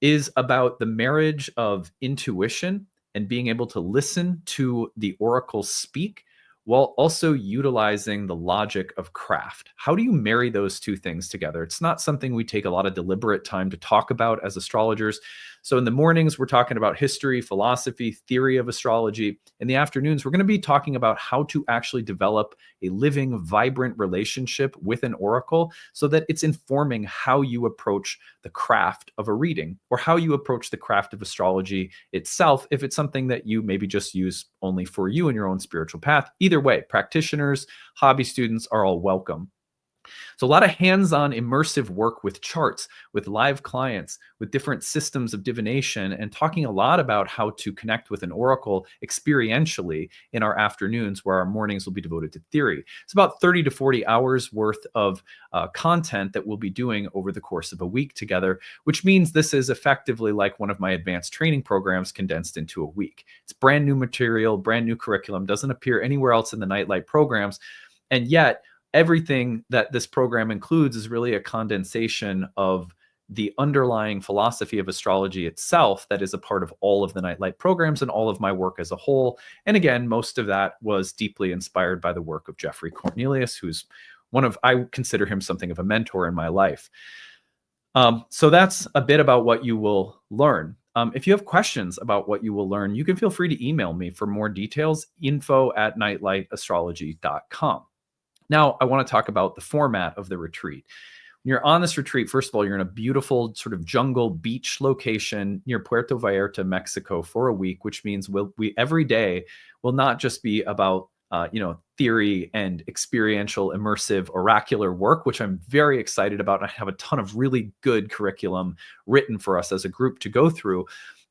is about the marriage of intuition and being able to listen to the oracle speak while also utilizing the logic of craft. How do you marry those two things together? It's not something we take a lot of deliberate time to talk about as astrologers. So in the mornings, we're talking about history, philosophy, theory of astrology. In the afternoons, we're going to be talking about how to actually develop a living, vibrant relationship with an oracle so that it's informing how you approach the craft of a reading or how you approach the craft of astrology itself, if it's something that you maybe just use only for you in your own spiritual path. Either way, practitioners, hobby students are all welcome. So a lot of hands-on immersive work with charts, with live clients, with different systems of divination, and talking a lot about how to connect with an oracle experientially in our afternoons, where our mornings will be devoted to theory. It's about 30 to 40 hours worth of content that we'll be doing over the course of a week together, which means this is effectively like one of my advanced training programs condensed into a week. It's brand new material, brand new curriculum, doesn't appear anywhere else in the Nightlight programs, and yet everything that this program includes is really a condensation of the underlying philosophy of astrology itself that is a part of all of the Nightlight programs and all of my work as a whole. And again, most of that was deeply inspired by the work of Jeffrey Cornelius, who's I consider him something of a mentor in my life. So that's a bit about what you will learn. If you have questions about what you will learn, you can feel free to email me for more details, info@nightlightastrology.com. Now, I want to talk about the format of the retreat. When you're on this retreat, first of all, you're in a beautiful sort of jungle beach location near Puerto Vallarta, Mexico, for a week, which means we every day will not just be about theory and experiential, immersive, oracular work, which I'm very excited about. I have a ton of really good curriculum written for us as a group to go through,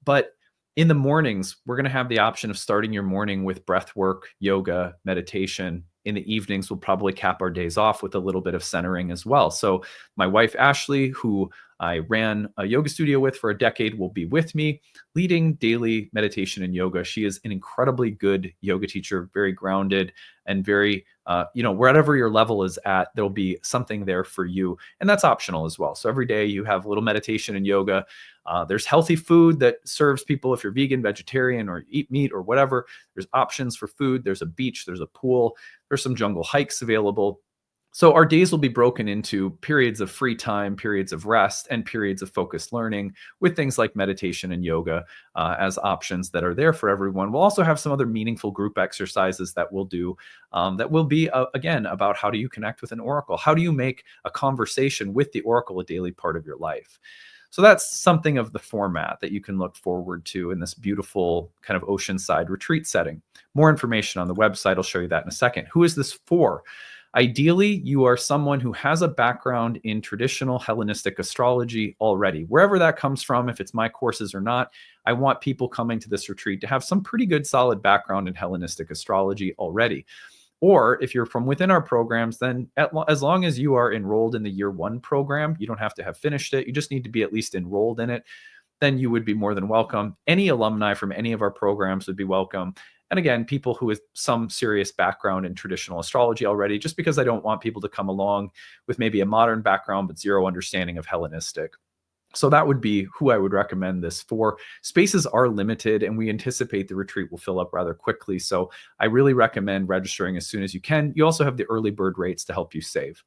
but in the mornings, we're going to have the option of starting your morning with breath work, yoga, meditation. In the evenings, we'll probably cap our days off with a little bit of centering as well. So my wife, Ashley, who I ran a yoga studio with for a decade, will be with me leading daily meditation and yoga. She is an incredibly good yoga teacher, very grounded and very, wherever your level is at, there'll be something there for you. And that's optional as well. So every day you have a little meditation and yoga. There's healthy food that serves people if you're vegan, vegetarian, or eat meat or whatever. There's options for food. There's a beach. There's a pool. There's some jungle hikes available. So our days will be broken into periods of free time, periods of rest, and periods of focused learning with things like meditation and yoga as options that are there for everyone. We'll also have some other meaningful group exercises that we'll do that will be, again, about how do you connect with an oracle? How do you make a conversation with the oracle a daily part of your life? So that's something of the format that you can look forward to in this beautiful kind of oceanside retreat setting. More information on the website. I'll show you that in a second. Who is this for? Ideally, you are someone who has a background in traditional Hellenistic astrology already. Wherever that comes from, if it's my courses or not, I want people coming to this retreat to have some pretty good solid background in Hellenistic astrology already. Or if you're from within our programs, then as long as you are enrolled in the year one program, you don't have to have finished it. You just need to be at least enrolled in it. Then you would be more than welcome. Any alumni from any of our programs would be welcome. And again, people who have some serious background in traditional astrology already, just because I don't want people to come along with maybe a modern background, but zero understanding of Hellenistic. So that would be who I would recommend this for. Spaces are limited and we anticipate the retreat will fill up rather quickly. So I really recommend registering as soon as you can. You also have the early bird rates to help you save.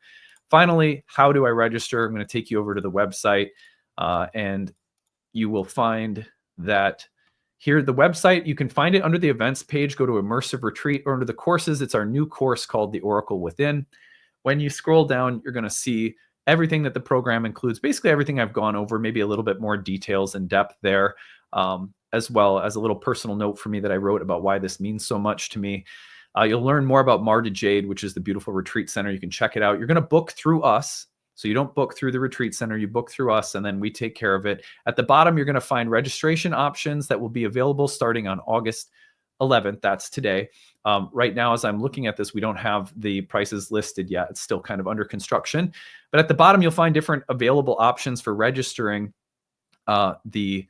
Finally, how do I register? I'm going to take you over to the website and you will find that here, the website, you can find it under the events page. Go to Immersive Retreat, or under the courses, it's our new course called The Oracle Within. When you scroll down, you're going to see everything that the program includes, basically everything I've gone over, maybe a little bit more details and depth there, as well as a little personal note for me that I wrote about why this means so much to me. You'll learn more about Mar de Jade, which is the beautiful retreat center. You can check it out. You're going to book through us. So you don't book through the retreat center, you book through us, and then we take care of it. At the bottom, you're going to find registration options that will be available starting on August 11th. That's today. Right now, as I'm looking at this, we don't have the prices listed yet. It's still kind of under construction. But at the bottom, you'll find different available options for registering. The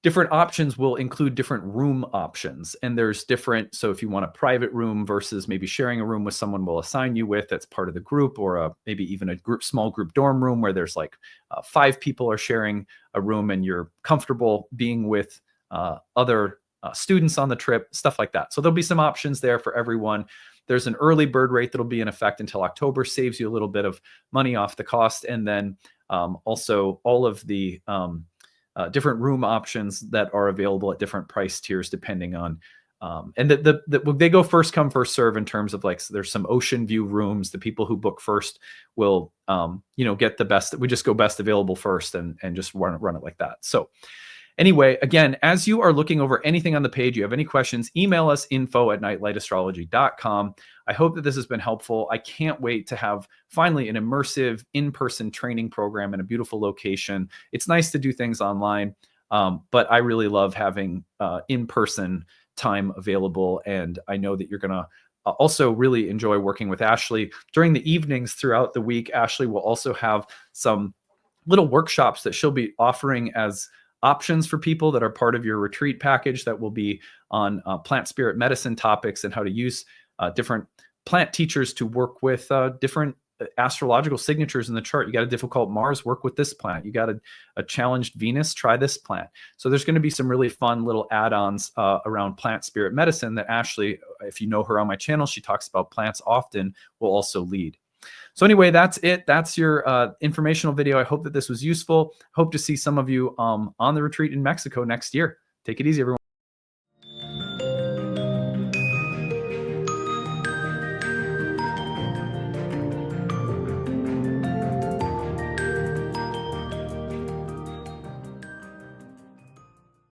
different options will include different room options, and there's different. So if you want a private room versus maybe sharing a room with someone we'll assign you with that's part of the group, or maybe even a small group dorm room where there's like 5 people are sharing a room and you're comfortable being with other students on the trip, stuff like that. So there'll be some options there for everyone. There's an early bird rate that'll be in effect until October, saves you a little bit of money off the cost. And then also all of the different room options that are available at different price tiers depending on, and they go first come, first serve in terms of like, so there's some ocean view rooms. The people who book first will, get the best. We just go best available first and just run it like that. So anyway, again, as you are looking over anything on the page, you have any questions, email us info@nightlightastrology.com. I hope that this has been helpful. I can't wait to have finally an immersive in-person training program in a beautiful location. It's nice to do things online, but I really love having in-person time available. And I know that you're going to also really enjoy working with Ashley during the evenings throughout the week. Ashley will also have some little workshops that she'll be offering as options for people that are part of your retreat package that will be on plant spirit medicine topics and how to use different plant teachers to work with different astrological signatures in the chart. You got a difficult Mars, work with this plant. You got a challenged Venus, try this plant. So there's going to be some really fun little add-ons around plant spirit medicine that Ashley, if you know her on my channel, she talks about plants often, will also lead. So anyway, that's it. That's your informational video. I hope that this was useful. Hope to see some of you on the retreat in Mexico next year. Take it easy, everyone.